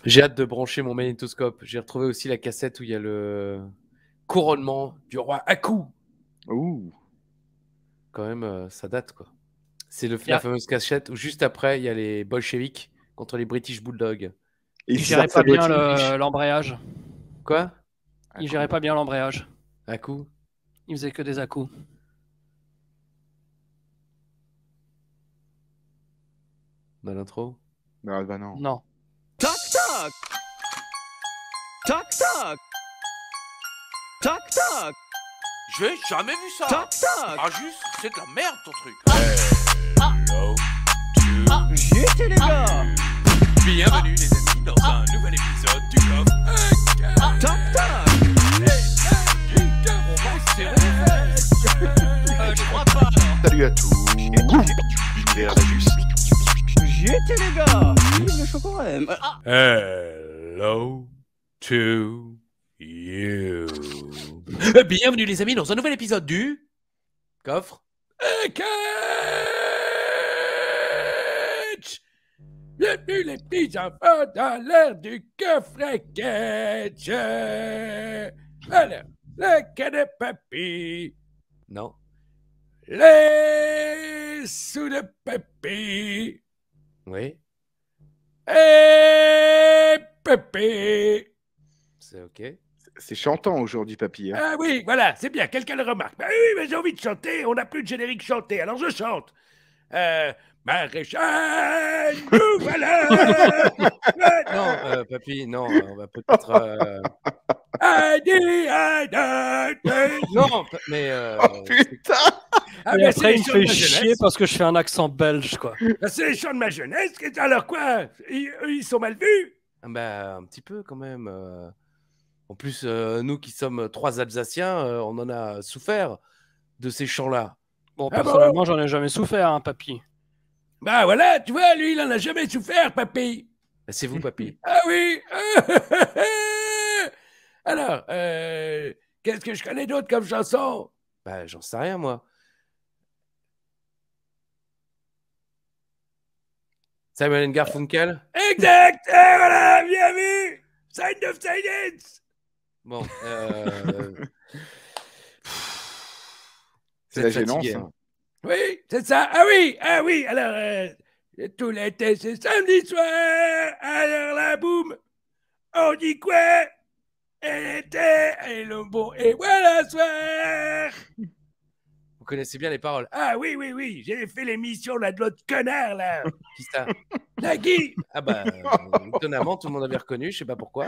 J'ai hâte de brancher mon magnétoscope. J'ai retrouvé aussi la cassette où il y a le couronnement du roi Aku. Ouh. Quand même, ça date, quoi. C'est la Yeah. fameuse cassette où juste après, il y a les bolcheviks contre les British Bulldogs. Et Il ça, gérait ça pas doit bien être une biche. l'embrayage. Quoi? Il gérait pas bien l'embrayage. Aku? Il faisait que des à-coups. Dans l'intro? Bah non. Non. Toc toc. Toc toc. Toc toc. J'ai jamais vu ça. Toc toc. Ah juste, c'est de la merde ton truc. J'étais les gars. Bienvenue les amis dans un nouvel épisode du coffre. Toc toc. On va serrer les fesses. Je crois pas. Salut à tous. L'univers d'Ajus. J'étais les gars. Vive le chocolat. Hello to you. Bienvenue les amis dans un nouvel épisode du coffre. Catch. Bienvenue les petits enfants dans l'ère du coffre à catch. Alors, le canne papy, Non. les sous le papy Oui. et papy. C'est ok. C'est chantant aujourd'hui, papy. Hein. Ah oui, voilà, c'est bien, quelqu'un le remarque. Bah oui, mais j'ai envie de chanter, on n'a plus de générique chanté, alors je chante. Maréchal, nous voilà. Non, papy, non, on va peut-être. Non, mais. Putain. Ah, Et mais c'est après, les il me chants de fait ma chier jeunesse. parce que je fais un accent belge, quoi. Bah, c'est les chants de ma jeunesse. Alors quoi ils sont mal vus. Bah, un petit peu quand même. En plus, nous qui sommes 3 Alsaciens, on en a souffert de ces chants-là. Bon, Ah personnellement, j'en ai jamais souffert, hein, papy. Bah voilà, tu vois, lui, il en a jamais souffert, papy. Bah, c'est vous, papy. Ah oui. Alors, qu'est-ce que je connais d'autre comme chanson? Bah, j'en sais rien, moi. Simon and Garfunkel. Exact. Voilà, bien vu. Sign of silence. Bon. C'est Vous la êtes gênance. fatigué, Hein. hein. Oui, c'est ça. Ah oui. Alors, tout l'été, c'est samedi soir. Alors là, boum. On dit quoi? Elle était, et le bon, et voilà, soir. Vous connaissez bien les paroles. Ah oui. J'ai fait l'émission là de l'autre connard, là. Qui ça? Nagui. Ah bah, étonnamment, tout le monde avait reconnu, je sais pas pourquoi.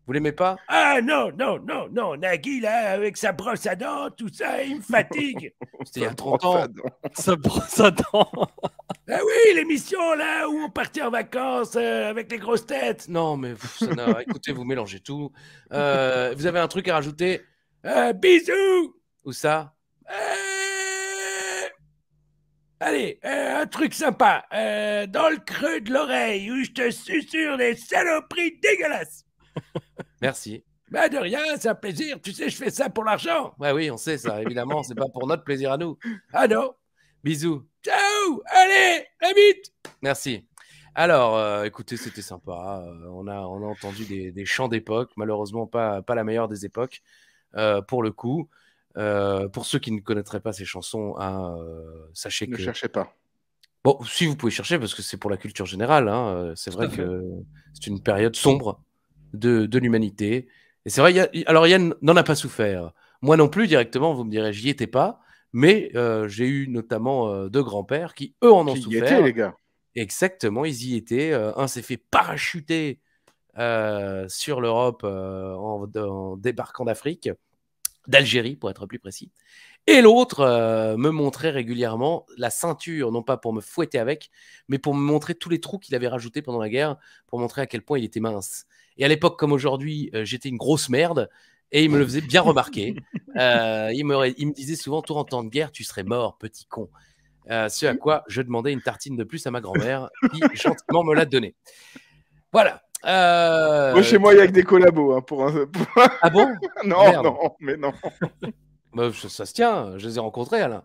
Vous l'aimez pas? Ah non. Nagui, là, avec sa brosse à dents, tout ça, il me fatigue. C'était il y a 30 ans. Ça brosse à dents. Ah oui, l'émission, là, où on partait en vacances avec les grosses têtes. Non, mais écoutez, vous mélangez tout. Vous avez un truc à rajouter? Bisous. Où ça? Allez, un truc sympa. Dans le creux de l'oreille, où je te susurre des saloperies dégueulasses. Merci. Bah de rien, c'est un plaisir. Tu sais, je fais ça pour l'argent. Ouais, oui, on sait ça. Évidemment, c'est pas pour notre plaisir à nous. Ah non. Bisous. Ciao. Allez, à vite. Merci. Alors, écoutez, c'était sympa. On a entendu des chants d'époque. Malheureusement, pas la meilleure des époques, pour le coup. Pour ceux qui ne connaîtraient pas ces chansons, hein, sachez Ne que... cherchez pas. Bon, si vous pouvez chercher, parce que c'est pour la culture générale. Hein, c'est vrai que c'est une période sombre de l'humanité. Et c'est vrai, alors Yann n'en a pas souffert. Moi non plus, directement, vous me direz, j'y étais pas. Mais j'ai eu notamment 2 grands-pères qui, eux, en ont Qui y souffert. étaient, les gars? Exactement, ils y étaient. Un s'est fait parachuter sur l'Europe en débarquant d'Afrique, d'Algérie pour être plus précis. Et l'autre me montrait régulièrement la ceinture, non pas pour me fouetter avec, mais pour me montrer tous les trous qu'il avait rajoutés pendant la guerre, pour montrer à quel point il était mince. Et à l'époque, comme aujourd'hui, j'étais une grosse merde, et il me le faisait bien remarquer. Il me disait souvent, toi en temps de guerre, tu serais mort, petit con. Ce à quoi je demandais une tartine de plus à ma grand-mère, qui gentiment me l'a donnée. Voilà. Moi, chez moi, il y a que des collabos. Hein, Ah bon? Non, Merde. non, mais non. Bah, ça se tient, je les ai rencontrés, Alain.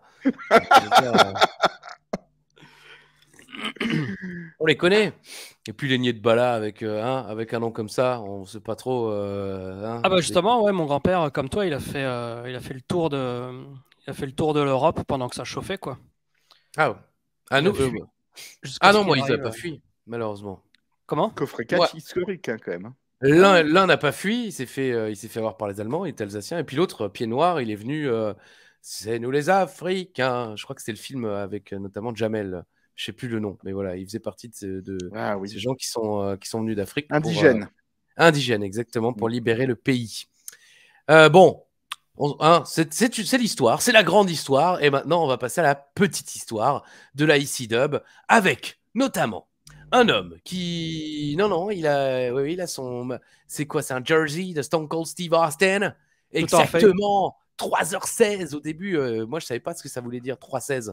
On les connaît. Et puis les niais de Bala avec un nom comme ça, on sait pas trop. Ah bah justement, ouais, mon grand-père, comme toi, il a fait le tour de l'Europe pendant que ça chauffait, quoi. Ah ouais. Ah, nous, fui. ah non, moi, ils n'avaient pas fui, malheureusement. Comment? Coffret 4 historique, hein, quand même. Hein. L'un n'a pas fui, il s'est fait avoir par les Allemands, il est alsacien. Et puis l'autre, pied noir, il est venu. C'est nous les Africains. Je crois que c'était le film avec notamment Jamel. Je sais plus le nom, mais voilà, il faisait partie de ces gens qui sont venus d'Afrique. Indigènes. Indigènes, exactement, pour libérer le pays. Bon, c'est l'histoire, c'est la grande histoire. Et maintenant, on va passer à la petite histoire de la IC Dub avec notamment un homme qui. Non, il a son. C'est quoi? C'est un jersey de Stone Cold Steve Austin. Exactement. 3h16 au début. Moi, je savais pas ce que ça voulait dire. 3h16.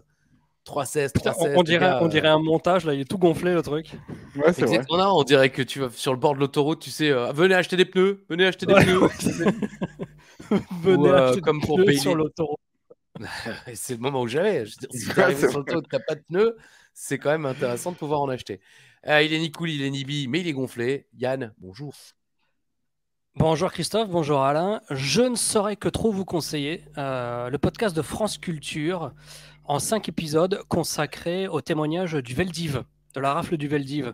3h16, 3h16. On dirait un montage, là, il est tout gonflé, le truc. Ouais, c'est vrai. On dirait que tu vas sur le bord de l'autoroute, tu sais, venez acheter des pneus, venez acheter des pneus. Venez acheter comme des pour pneus payer sur l'autoroute. C'est le moment où j'avais. Si tu arrives sur l'autoroute, tu n'as pas de pneus, c'est quand même intéressant de pouvoir en acheter. Il est ni cool, il est ni bi, mais il est gonflé. Yann, bonjour. Bonjour Christophe, bonjour Alain. Je ne saurais que trop vous conseiller le podcast de France Culture en 5 épisodes consacrés au témoignage du Veldiv, de la rafle du Veldiv.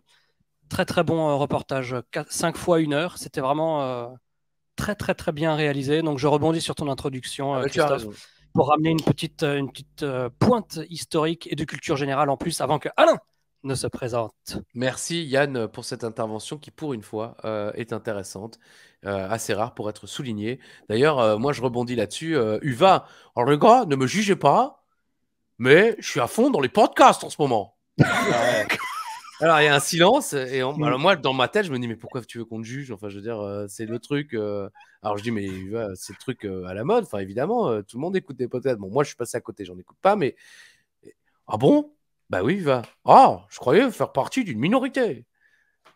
Très très bon reportage, 5 fois 1 heure. C'était vraiment très très très bien réalisé. Donc je rebondis sur ton introduction, Christophe, pour ramener une petite pointe historique et de culture générale en plus avant que Alain ne se présente. Merci Yann pour cette intervention qui pour une fois est intéressante, assez rare pour être soulignée. D'ailleurs, moi je rebondis là-dessus. Uva, alors les gars, ne me jugez pas, mais je suis à fond dans les podcasts en ce moment. Alors il y a un silence et alors moi dans ma tête je me dis mais pourquoi tu veux qu'on te juge? Enfin je veux dire c'est le truc. Alors je dis mais Uva, c'est le truc à la mode. Enfin évidemment tout le monde écoute des podcasts. Bon moi je suis passé à côté, j'en écoute pas, mais ah bon? Bah oui, va. Ah, je croyais faire partie d'une minorité.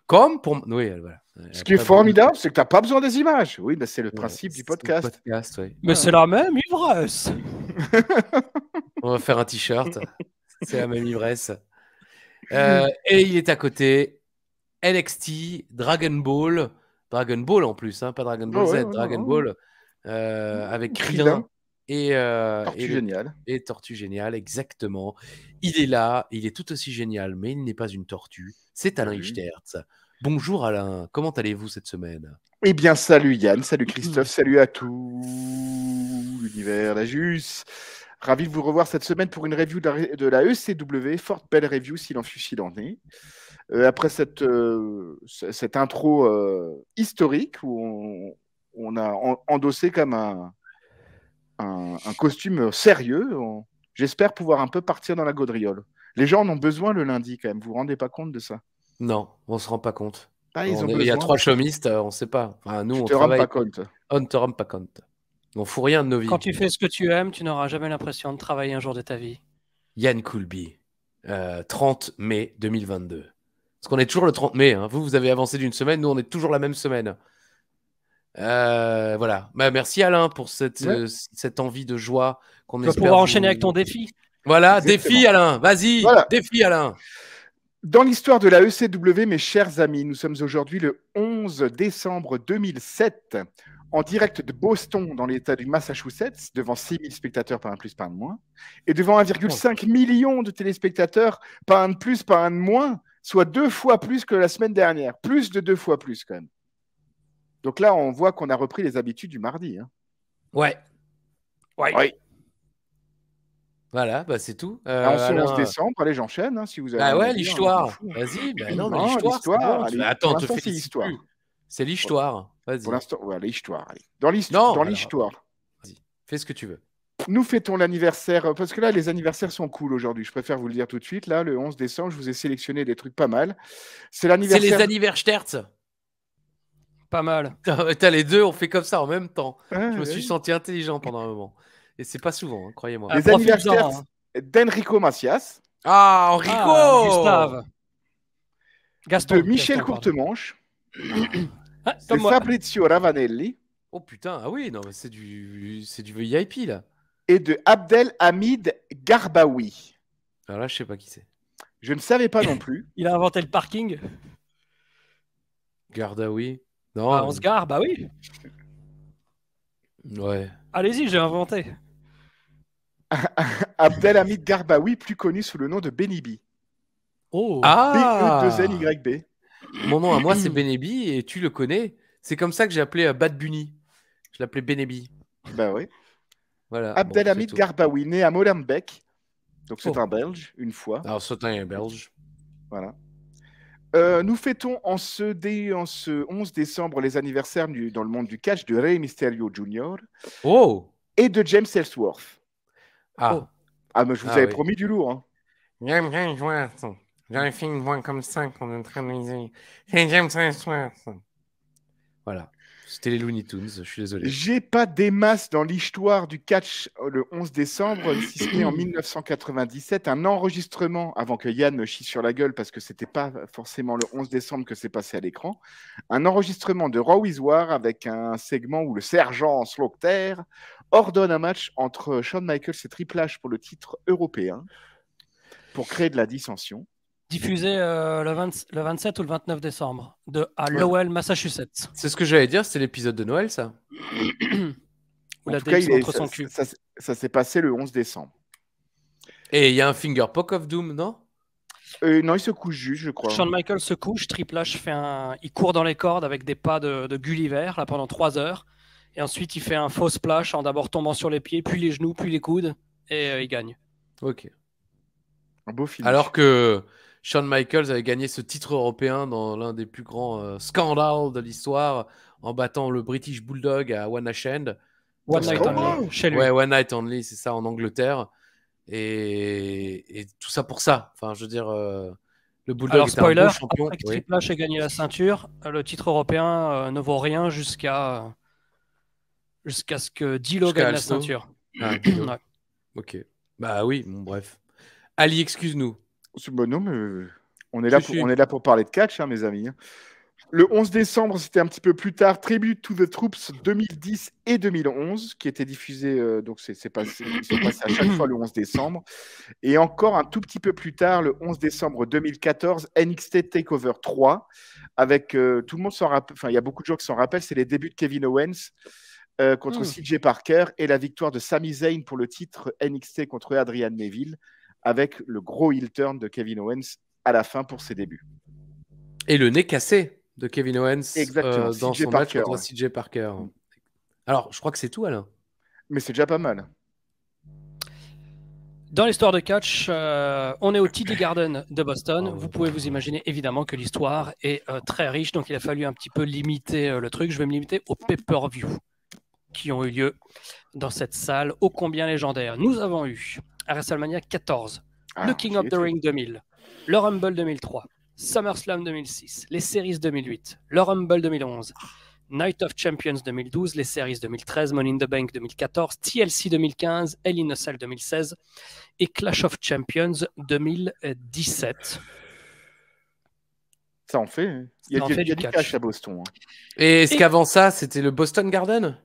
Comme pour. Oui, voilà. Ce qui est formidable, c'est que tu n'as pas besoin des images. Oui, bah, c'est le principe du podcast. Mais c'est la même ivresse. On va faire un t-shirt. C'est la même ivresse. Et il est à côté. NXT, Dragon Ball. Dragon Ball en plus, hein, pas Dragon Ball Z. Dragon Ball. Avec Krillin. Tortue Géniale. Et Tortue Géniale, exactement. Il est là, il est tout aussi génial, mais il n'est pas une tortue. C'est Alain Ichterz. Bonjour Alain, comment allez-vous cette semaine? Eh bien, salut Yann, salut Christophe, salut à tout l'univers, la Jus. Ravi de vous revoir cette semaine pour une review de la ECW, fort belle review s'il en fut s'il en est. Après cette intro historique où on a endossé comme un costume sérieux, j'espère pouvoir un peu partir dans la gaudriole. Les gens en ont besoin le lundi quand même, vous vous rendez pas compte de ça? Non, on se rend pas compte. Il y a 3 chaumistes, on sait pas. Enfin, nous, tu on te rends travaille. pas compte. On ne te rend pas compte. On fout rien de nos vies. Quand tu fais ce que tu aimes, tu n'auras jamais l'impression de travailler un jour de ta vie. Yann Coulby, 30 mai 2022. Parce qu'on est toujours le 30 mai. Hein. Vous avez avancé d'une semaine, nous, on est toujours la même semaine. Voilà. Bah, merci Alain pour cette envie de joie qu'on espère. Tu vas pouvoir enchaîner avec ton défi. Voilà, Exactement. Défi Alain, vas-y, voilà. Défi Alain. Dans l'histoire de la ECW, mes chers amis, nous sommes aujourd'hui le 11 décembre 2007, en direct de Boston, dans l'État du Massachusetts, devant 6000 spectateurs, pas un de plus, pas un de moins, et devant 1,5 million de téléspectateurs, pas un de plus, pas un de moins, soit 2 fois plus que la semaine dernière, plus de 2 fois plus quand même. Donc là, on voit qu'on a repris les habitudes du mardi. Hein. Ouais. Oui. Voilà, bah c'est tout. En ce 11 décembre, allez, j'enchaîne. Hein, si vous avez ah ouais, l'histoire. Vas-y, bah non, mais l'histoire. Allez, attends, te fais l'histoire. C'est l'histoire. Vas-y. Pour l'instant, ouais, l'histoire. Allez. Dans l'histoire. Vas-y, fais ce que tu veux. Nous fêtons l'anniversaire, parce que là, les anniversaires sont cool aujourd'hui. Je préfère vous le dire tout de suite. Là, le 11 décembre, je vous ai sélectionné des trucs pas mal. C'est l'anniversaire. C'est les anniversaires. Pas mal. T'as les deux, on fait comme ça en même temps. Je me suis senti intelligent pendant un moment. Et c'est pas souvent, hein, croyez-moi. Les anniversaires d'Enrico Macias. Ah, Enrico Gustave. Gaston. De Michel Courtemanche. De Fabrizio Ravanelli. Oh putain, ah oui, non, mais c'est du VIP là. Et de Abdel Hamid Garbaoui. Alors là, je sais pas qui c'est. Je ne savais pas non plus. Il a inventé le parking. Gardaoui. Non. Bah, on se gare, bah oui. Ouais. Allez-y, j'ai inventé. Abdelhamid Garbaoui, plus connu sous le nom de Benibi. Oh. B-E-2-N-Y-B. Mon nom à moi, c'est Benebi et tu le connais. C'est comme ça que j'ai appelé Bad Bunny. Je l'appelais Benebi. Bah oui. Voilà. Abdelhamid Bon, Garbaoui, né à Molenbeek. Donc c'est Oh. un Belge, une fois. alors, c'est un belge. Voilà. Nous fêtons en ce 11 décembre les anniversaires dans le monde du catch de Rey Mysterio Jr. Oh. et de James Ellsworth. Ah. Oh. Ah, mais je vous Ah, avais oui. promis du lourd. Hein. J'aime bien jouer. J'avais fait une voix comme ça qu'on est en train de liser. C'est James Ellsworth. Voilà. C'était les Looney Tunes, je suis désolé. J'ai pas des masses dans l'histoire du catch le 11 décembre, si ce n'est en 1997, un enregistrement, avant que Yann me chie sur la gueule parce que c'était pas forcément le 11 décembre que c'est passé à l'écran, un enregistrement de Raw is War avec un segment où le sergent Slaughter ordonne un match entre Shawn Michaels et Triple H pour le titre européen pour créer de la dissension. Diffusé le 27 ou le 29 décembre à Lowell, Massachusetts. C'est ce que j'allais dire, c'était l'épisode de Noël, ça. Où En la tout cas, DX montre son cul. ça s'est passé le 11 décembre. Et il y a un finger poke of doom, non? Non, il se couche juste, je crois. Shawn Michaels se couche, Triple H il court dans les cordes avec des pas de Gulliver là, pendant 3 heures. Et ensuite, il fait un faux splash en d'abord tombant sur les pieds, puis les genoux, puis les coudes. Et il gagne. Ok. Un beau film. Alors que Shawn Michaels avait gagné ce titre européen dans l'un des plus grands scandales de l'histoire en battant le British Bulldog à One Night End. One Night Only, chez lui. Ouais, One Night Only, c'est ça, en Angleterre. Et tout ça pour ça. Enfin, je veux dire, le Bulldog Alors, était spoiler, un beau champion. après que Oui. Triple H ait gagné la ceinture, le titre européen ne vaut rien jusqu'à ce que D'Lo Jusqu'à gagne la Alsto. ceinture. Ah, Dino. Ouais. Ok. Bah oui, bon, bref. Ali, excuse-nous. Bon, non, mais on est Si. là pour parler de catch, hein, mes amis. Le 11 décembre, c'était un petit peu plus tard, Tribute to the Troops 2010 et 2011, qui étaient diffusés, donc c'est passé à chaque fois le 11 décembre. Et encore un tout petit peu plus tard, le 11 décembre 2014, NXT TakeOver 3, avec tout le monde s'en rappelle, enfin il y a beaucoup de gens qui s'en rappellent, c'est les débuts de Kevin Owens contre CJ Parker et la victoire de Sami Zayn pour le titre NXT contre Adrian Neville, avec le gros heel turn de Kevin Owens à la fin pour ses débuts. Et le nez cassé de Kevin Owens Exactement, dans CJ son Parker, match contre ouais. CJ Parker. Alors, je crois que c'est tout, Alain. Mais c'est déjà pas mal. Dans l'histoire de catch, on est au TD Garden de Boston. Vous pouvez vous imaginer évidemment que l'histoire est très riche, donc il a fallu un petit peu limiter le truc. Je vais me limiter aux pay-per-view qui ont eu lieu dans cette salle ô combien légendaire. Nous avons eu à WrestleMania 14, le King of the Ring 2000, le Rumble 2003, SummerSlam 2006, les Series 2008, le Rumble 2011, Night of Champions 2012, les Series 2013, Money in the Bank 2014, TLC 2015, Hell in a Cell 2016 et Clash of Champions 2017. Ça en fait. Hein. Il y a du cash à Boston. Hein. Et est-ce qu'avant ça, c'était le Boston Garden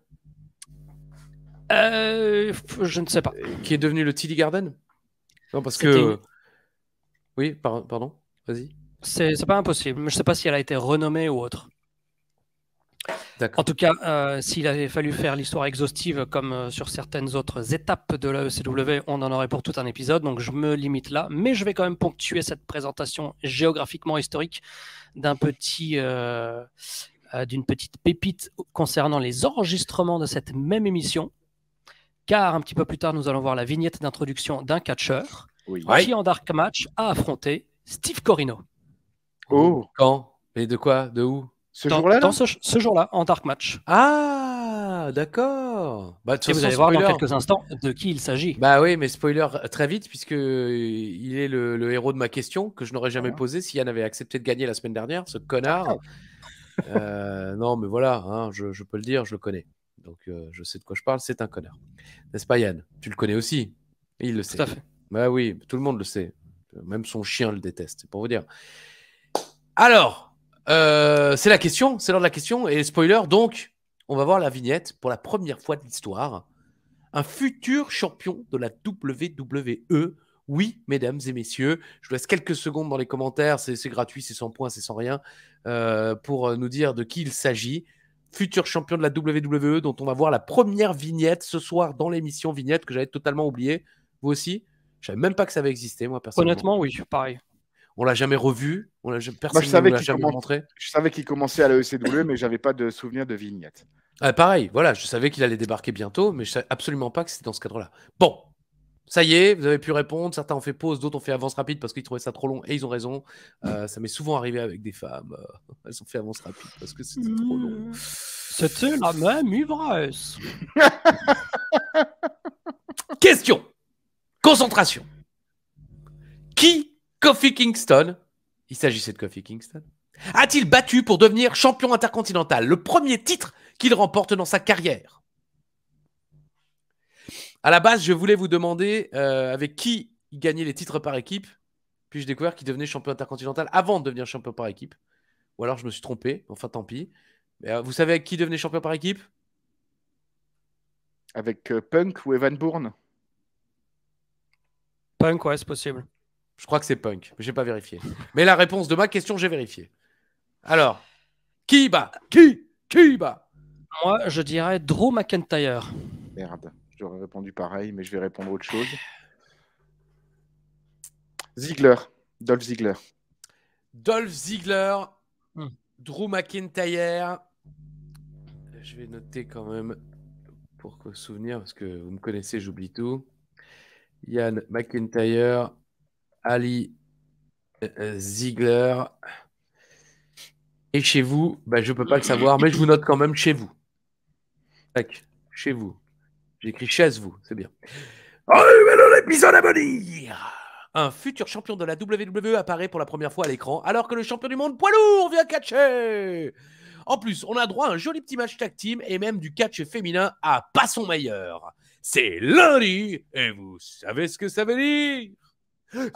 Je ne sais pas. qui est devenu le TD Garden? Non, parce que... Oui, pardon, vas-y. C'est pas impossible. Je ne sais pas si elle a été renommée ou autre. D'accord. En tout cas, s'il avait fallu faire l'histoire exhaustive comme sur certaines autres étapes de la ECW, on en aurait pour tout un épisode, donc je me limite là. Mais je vais quand même ponctuer cette présentation géographiquement historique d'une petite pépite concernant les enregistrements de cette même émission. Car un petit peu plus tard, nous allons voir la vignette d'introduction d'un catcheur qui, en dark match, a affronté Steve Corino. Oh. Quand? Et de quoi? De où? Ce jour-là ce jour-là, en dark match. Ah, d'accord. Bah, et vous allez voir dans quelques instants de qui il s'agit. Bah oui, mais spoiler très vite, puisque il est le héros de ma question, que je n'aurais jamais posée si Yann avait accepté de gagner la semaine dernière, ce connard. Non, mais voilà, hein, je peux le dire, je le connais. Donc, je sais de quoi je parle, c'est un connard. N'est-ce pas, Yann? Tu le connais aussi. Il le sait. Tout à fait. Bah oui, tout le monde le sait. Même son chien le déteste, c'est pour vous dire. Alors, c'est la question, c'est l'heure de la question. Et spoiler, donc, on va voir la vignette pour la première fois de l'histoire. Un futur champion de la WWE Oui, mesdames et messieurs, je vous laisse quelques secondes dans les commentaires, c'est gratuit, c'est sans points, c'est sans rien, pour nous dire de qui il s'agit. Futur champion de la WWE, dont on va voir la première vignette ce soir dans l'émission Vignette, que j'avais totalement oublié. Vous aussi? Je savais même pas que ça avait existé, moi, personnellement. Honnêtement, oui, pareil. On l'a jamais revu, personne je savais ne l'a qu'il jamais montré. Je savais qu'il commençait à la ECW, mais j'avais pas de souvenir de vignette. Pareil, voilà, je savais qu'il allait débarquer bientôt, mais je savais absolument pas que c'était dans ce cadre-là. Bon, ça y est, vous avez pu répondre. Certains ont fait pause, d'autres ont fait avance rapide parce qu'ils trouvaient ça trop long et ils ont raison. Ça m'est souvent arrivé avec des femmes. Elles ont fait avance rapide parce que c'était trop long. C'était la même ivresse. Question. Concentration. Qui, Kofi Kingston, il s'agissait de Kofi Kingston, a-t-il battu pour devenir champion intercontinental? Le premier titre qu'il remporte dans sa carrière. À la base, je voulais vous demander avec qui il gagnait les titres par équipe. Puis j'ai découvert qu'il devenait champion intercontinental avant de devenir champion par équipe. Ou alors je me suis trompé. Enfin, tant pis. Mais, vous savez avec qui devenait champion par équipe? Avec Punk ou Evan Bourne? Punk, ouais, c'est possible. Je crois que c'est Punk, mais j'ai pas vérifié. Mais la réponse de ma question, j'ai vérifié. Alors, qui bat? Qui bat? Moi, je dirais Drew McIntyre. Merde, j'aurais répondu pareil, mais je vais répondre autre chose. Ziggler, Dolph Ziggler. Dolph Ziggler, Drew McIntyre. Je vais noter quand même pour se souvenir, parce que vous me connaissez, j'oublie tout. Ian McIntyre, Ali Ziggler. Et chez vous, je ne peux pas le savoir, mais je vous note quand même chez vous. Tac, chez vous. J'écris chaise vous, c'est bien. L'épisode à venir. Un futur champion de la WWE apparaît pour la première fois à l'écran, alors que le champion du monde poids lourd vient catcher. En plus, on a droit à un joli petit match tag team et même du catch féminin à pas son meilleur. C'est lundi, et vous savez ce que ça veut dire?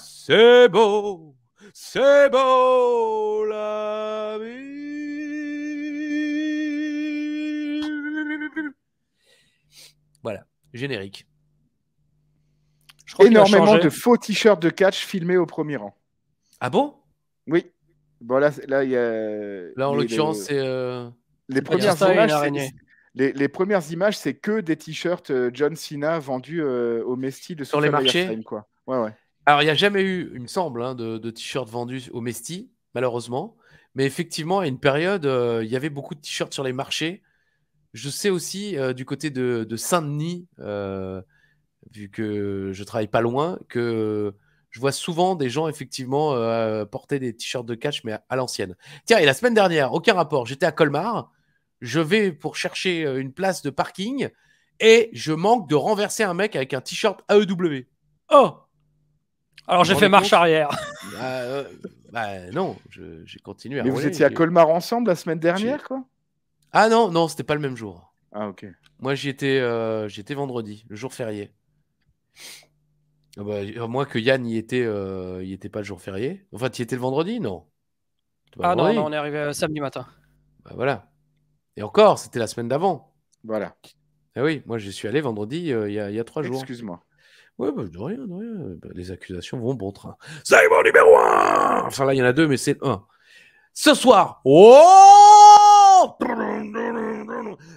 C'est beau la vie. Voilà, générique. Énormément de faux t-shirts de catch filmés au premier rang. Ah bon? Oui. Bon, là, il y a. Là, en l'occurrence, c'est. Les premières images, les premières images, c'est que des t-shirts John Cena vendus au Mesti de sur les marchés. Time, quoi. Ouais. Alors, il n'y a jamais eu, il me semble, de t-shirts vendus au Mesti, malheureusement. Mais effectivement, à une période, il y avait beaucoup de t-shirts sur les marchés. Je sais aussi, du côté de Saint-Denis, vu que je travaille pas loin, que je vois souvent des gens, effectivement, porter des t-shirts de catch, mais à l'ancienne. Tiens, et la semaine dernière, aucun rapport, j'étais à Colmar. Je vais pour chercher une place de parking et je manque de renverser un mec avec un t-shirt AEW. Oh! Alors j'ai fait marche arrière. Non, j'ai continué à Mais rouler. vous étiez à Colmar ensemble la semaine dernière, quoi? Ah non, c'était pas le même jour. Ah, ok. Moi, j'y étais vendredi, le jour férié. Moi que Yann y était pas le jour férié. Enfin, tu y étais le vendredi? Non. Non, on est arrivé samedi matin. Voilà. Et encore, c'était la semaine d'avant. Voilà. Ah oui, moi je suis allé vendredi il y a 3 jours. Excuse-moi. Ouais, de rien. Les accusations vont bon train. C'est mon numéro 1. Enfin là, il y en a 2, mais c'est 1. Ce soir,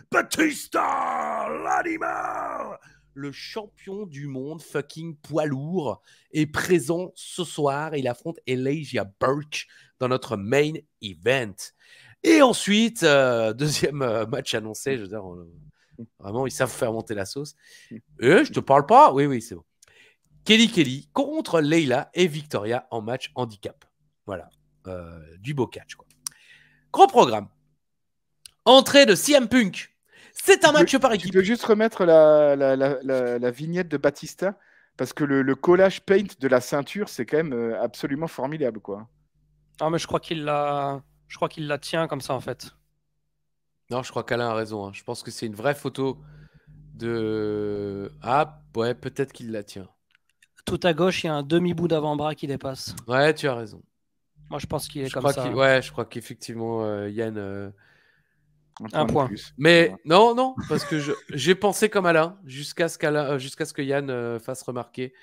Batista, l'animal, le champion du monde fucking poids lourd, est présent ce soir et il affronte Elijah Burke dans notre main event. Et ensuite, deuxième match annoncé, je veux dire, vraiment, ils savent faire monter la sauce. Je te parle pas? Oui, c'est bon. Kelly contre Layla et Victoria en match handicap. Voilà, du beau catch, quoi. Gros programme. Entrée de CM Punk. C'est un match par équipe. Tu peux juste remettre la vignette de Batista, parce que le collage paint de la ceinture, c'est quand même absolument formidable, quoi. Ah, mais je crois qu'il la tient comme ça, en fait. Non, je crois qu'Alain a raison. Hein. Je pense que c'est une vraie photo de... Ah, ouais, peut-être qu'il la tient. Tout à gauche, il y a un demi-bout d'avant-bras qui dépasse. Ouais, tu as raison. Moi, je pense qu'il est comme ça. Ouais, je crois qu'effectivement, Yann... un point. Mais non, parce que j'ai pensé comme Alain, jusqu'à ce que Yann fasse remarquer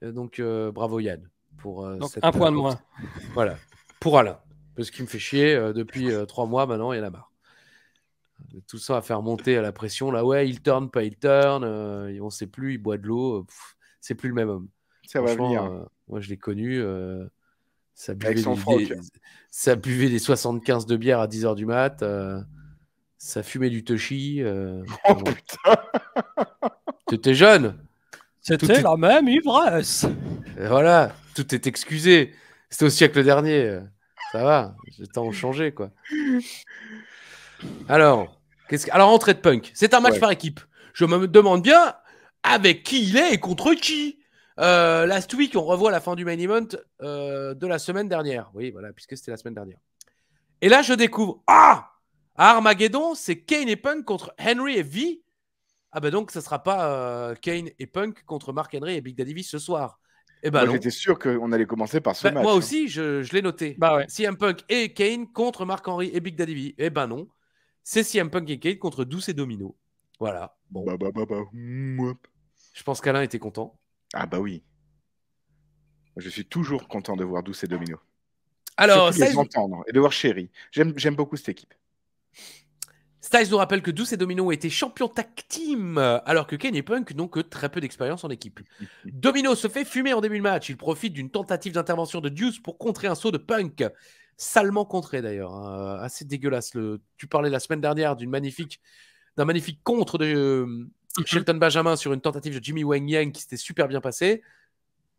Donc, bravo Yann. Pour, Donc, cette, un point de moins. Voilà. Pour Alain. Parce qu'il me fait chier depuis 3 mois maintenant, il y en a marre. Tout ça à faire monter à la pression. Là, ouais, il turn, pas il turn. On ne sait plus, il boit de l'eau. C'est plus le même homme. Ça va Franchement, venir. moi, je l'ai connu. Ça Avec buvait, son froc. ça buvait des 75 de bière à 10h du mat. Ça fumait du Toshi. Oh putain. T'étais jeune. C'était la même ivresse. Et voilà, tout est excusé. C'était au siècle dernier. Ça va, les temps ont changé, quoi. Alors, entrée de Punk. C'est un match par équipe. Je me demande bien avec qui il est et contre qui. Last week, on revoit la fin du main event de la semaine dernière. Oui, voilà, puisque c'était la semaine dernière. Et là, je découvre, à Armageddon, c'est Kane et Punk contre Henry et V. Ah bah donc, ça sera pas Kane et Punk contre Mark Henry et Big Daddy V ce soir. Eh ben Moi, non. j'étais sûr qu'on allait commencer par ce match. Moi aussi, je l'ai noté. Bah ouais. CM Punk et Kane contre Mark Henry et Big Daddy V. Eh ben non. C'est CM Punk et Kane contre Douce et Domino. Voilà. Bon. Je pense qu'Alain était content. Ah bah oui. Je suis toujours content de voir Douce et Domino. Alors, surtout de les entendre et de voir Chéri. J'aime beaucoup cette équipe. Styles nous rappelle que Douce et Domino ont été champions tag team, alors que Kane et Punk n'ont que très peu d'expérience en équipe. Domino se fait fumer en début de match. Il profite d'une tentative d'intervention de Deuce pour contrer un saut de Punk. Salement contré d'ailleurs. Assez dégueulasse. Tu parlais la semaine dernière d'un magnifique contre de Shelton Benjamin sur une tentative de Jimmy Wang Yang qui s'était super bien passée.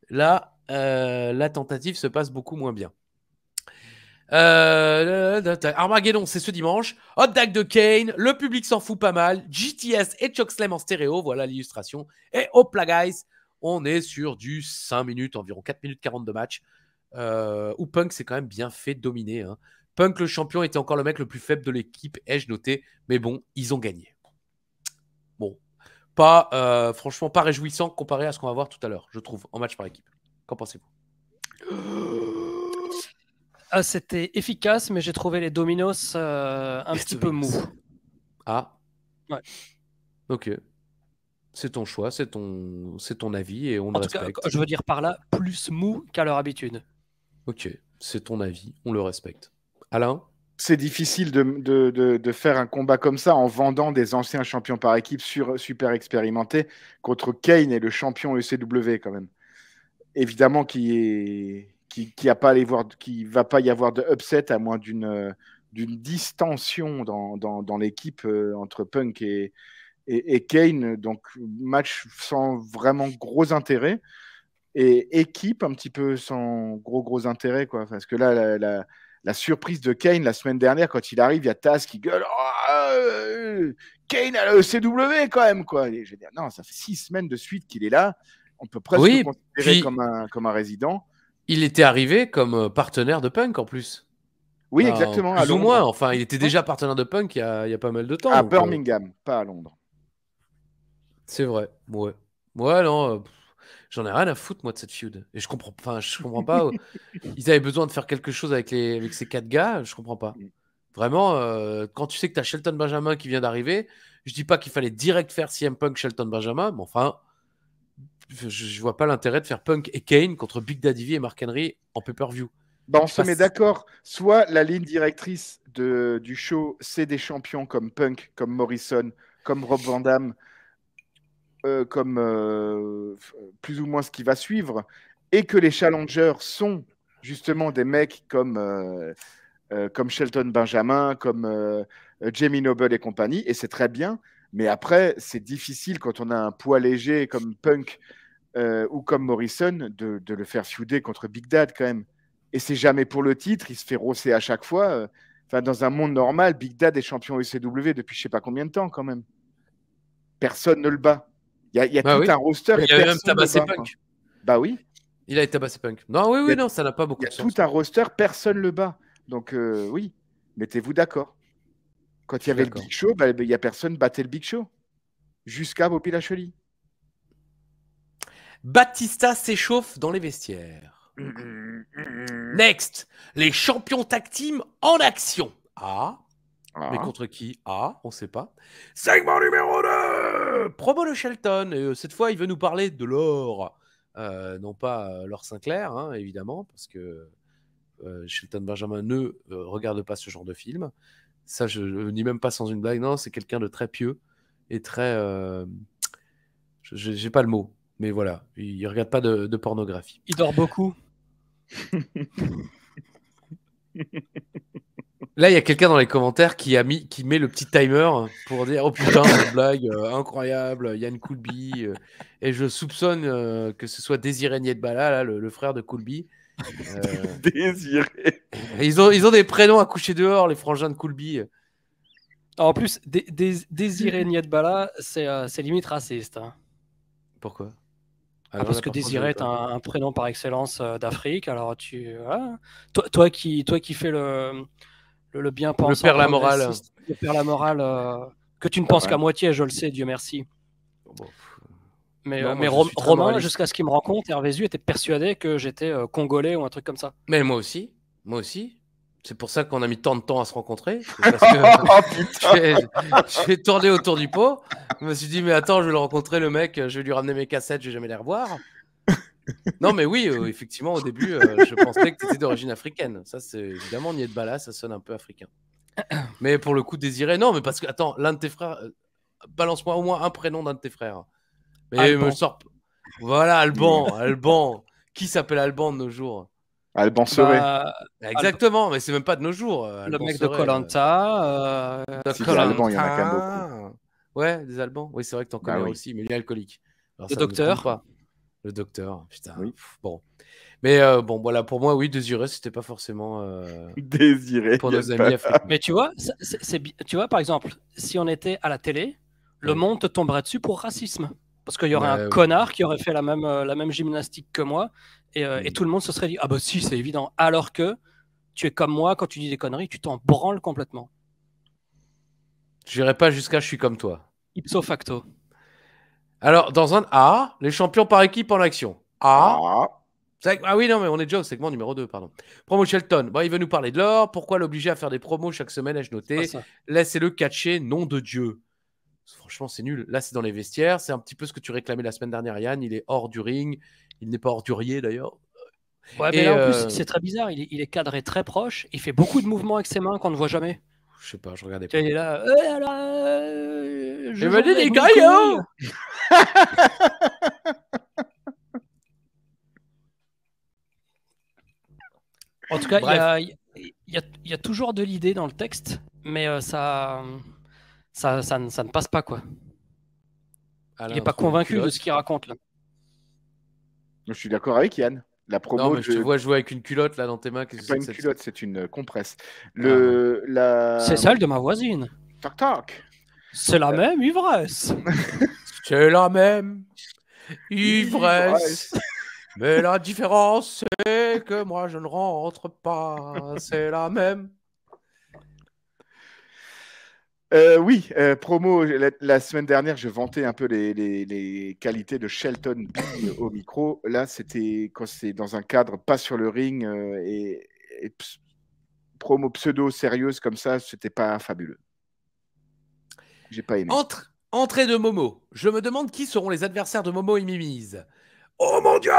Là, la tentative se passe beaucoup moins bien. Armageddon, c'est ce dimanche. Hot tag de Kane, le public s'en fout pas mal. GTS et Chokeslam en stéréo, voilà l'illustration. Et hop là, guys, on est sur du 5 minutes, environ 4 minutes 40 de match. Où Punk s'est quand même bien fait dominer. Hein. Punk, le champion, était encore le mec le plus faible de l'équipe, ai-je noté. Mais bon, ils ont gagné. Bon, franchement, pas réjouissant comparé à ce qu'on va voir tout à l'heure, je trouve, en match par équipe. Qu'en pensez-vous? C'était efficace, mais j'ai trouvé les dominos un petit peu mous. Ah. Ouais. Ok. C'est ton choix, c'est ton avis et on le respecte. Tout cas, je veux dire par là, plus mou qu'à leur habitude. Ok, c'est ton avis, on le respecte. Alain? C'est difficile de faire un combat comme ça en vendant des anciens champions par équipe super expérimentés contre Kane et le champion ECW quand même. Évidemment qui va pas y avoir de upset à moins d'une distension dans l'équipe entre Punk et Kane. Donc match sans vraiment gros intérêt et équipe un petit peu sans gros intérêt quoi. Parce que là la surprise de Kane la semaine dernière quand il arrive, il y a Taz qui gueule Kane à la ECW quand même quoi. Et je veux dire, non, ça fait 6 semaines de suite qu'il est là. On peut presque le considérer comme un résident. Il était arrivé comme partenaire de Punk en plus. Oui, exactement. Plus ou moins. Enfin, il était déjà partenaire de Punk il y a pas mal de temps. À Birmingham, pas à Londres. C'est vrai. Ouais. Ouais, non. J'en ai rien à foutre, moi, de cette feud. Et je comprends pas. Ils avaient besoin de faire quelque chose avec ces 4 gars. Je comprends pas. Vraiment, quand tu sais que tu as Shelton Benjamin qui vient d'arriver, je dis pas qu'il fallait direct faire CM Punk, Shelton Benjamin, mais enfin, je vois pas l'intérêt de faire Punk et Kane contre Big Daddy V et Mark Henry en pay-per-view. On se met d'accord. Soit la ligne directrice du show, c'est des champions comme Punk, comme Morrison, comme Rob Van Dam, comme plus ou moins ce qui va suivre, et que les challengers sont justement des mecs comme Shelton Benjamin, comme Jamie Noble et compagnie, et c'est très bien. Mais après, c'est difficile quand on a un poids léger comme Punk ou comme Morrison de le faire feuder contre Big Dad quand même. Et c'est jamais pour le titre, il se fait rosser à chaque fois. Enfin, dans un monde normal, Big Dad est champion ECW depuis je sais pas combien de temps quand même. Personne ne le bat. Il y a tout un roster. Il a même tabassé Punk. Bah oui. Il a tabassé Punk. Non, oui, non, ça n'a pas beaucoup de sens. Il y a tout un roster, personne ne le bat. Donc oui, mettez-vous d'accord. Quand il y avait le Big Show, il n'y a personne qui battait le Big Show. Jusqu'à Bobby Lashley. Batista s'échauffe dans les vestiaires. Next, les champions tag team en action. Mais contre qui? On sait pas. Segment numéro 2. Promo de Shelton. Et cette fois, il veut nous parler de l'or. non pas Laure Sinclair, hein, évidemment, parce que Shelton Benjamin ne regarde pas ce genre de film. Ça, je ne dis même pas sans une blague. Non, c'est quelqu'un de très pieux et très... j'ai pas le mot, mais voilà. Il ne regarde pas de pornographie. Il dort beaucoup. Là, il y a quelqu'un dans les commentaires qui met le petit timer pour dire oh putain, cette blague incroyable, Yann Coulby. Et je soupçonne que ce soit Désiré Niedbala, là, le frère de Coulby. Désiré. Ils ont des prénoms à coucher dehors, les frangins de Coulby. En plus, Désiré Niedbala, c'est limite raciste. Hein. Pourquoi? Parce que Désiré est un prénom par excellence d'Afrique. Alors toi qui fais le bien pensant, le père la morale, le père la morale, que tu ne penses qu'à moitié, je le sais, Dieu merci. Bon. Mais Non, Romain, jusqu'à ce qu'il me rencontre, Hervésu était persuadé que j'étais congolais ou un truc comme ça. Mais moi aussi. C'est pour ça qu'on a mis tant de temps à se rencontrer. Parce que j'ai tourné autour du pot. Je me suis dit, mais attends, je vais le rencontrer, le mec, je vais lui ramener mes cassettes, je vais jamais les revoir. Non, mais oui, effectivement, au début, je pensais que tu étais d'origine africaine. Ça, c'est évidemment, Niedbala, ça sonne un peu africain. Mais pour le coup, Désiré, non, mais parce que, attends, l'un de tes frères, balance-moi au moins un prénom d'un de tes frères. Mais Alban. me sort. Voilà, Alban. Qui s'appelle Alban de nos jours? Alban Seré. Exactement, mais c'est même pas de nos jours. Le mec de Koh-Lanta. Si, des Albans, il y en a quand même beaucoup. Ouais, des Albans. Oui, c'est vrai que t'en connais aussi, mais il est alcoolique. Alors, le docteur. Le docteur, putain. Oui. Bon. Mais bon, voilà, pour moi, oui, Désiré, c'était pas forcément Désiré pour nos amis africains. Mais tu vois, tu vois, par exemple, si on était à la télé, le monde te tomberait dessus pour racisme. Parce qu'il y aurait un connard qui aurait fait la même gymnastique que moi et tout le monde se serait dit « Ah bah si, c'est évident ». Alors que tu es comme moi, quand tu dis des conneries, tu t'en branles complètement. Je n'irai pas jusqu'à « je suis comme toi ». Ipso facto. Alors, dans un A, les champions par équipe en action. Ah oui, non, mais on est déjà au segment numéro 2, pardon. Promo Shelton. Bon, il veut nous parler de l'or. Pourquoi l'obliger à faire des promos chaque semaine, ai-je noté? Laissez-le catcher, nom de Dieu. Franchement, c'est nul. Là, c'est dans les vestiaires. C'est un petit peu ce que tu réclamais la semaine dernière, Yann. Il est hors du ring. Il n'est pas ordurier, d'ailleurs. Ouais, mais là, en plus, c'est très bizarre. Il est cadré très proche. Il fait beaucoup de mouvements avec ses mains qu'on ne voit jamais. Je sais pas, je regardais pas. Il est là. Je me dis des gaillards. En tout cas, il y a toujours de l'idée dans le texte, mais ça ne passe pas, quoi. Il n'est pas convaincu de ce qu'il raconte, là. Je suis d'accord avec Yann. La promo non, mais je te vois jouer avec une culotte là dans tes mains. C'est pas une culotte, c'est une compresse. C'est celle de ma voisine. Toc. C'est la même ivresse. C'est la même ivresse. Mais la différence, c'est que moi, je ne rentre pas. C'est la même. Oui, promo, la semaine dernière, je vantais un peu les qualités de Shelton au micro. Là, c'était quand c'est dans un cadre pas sur le ring et promo pseudo-sérieuse comme ça, c'était pas fabuleux. J'ai pas aimé. Entrée de Momo. Je me demande qui seront les adversaires de Momo et Mimiz. Oh mon Dieu!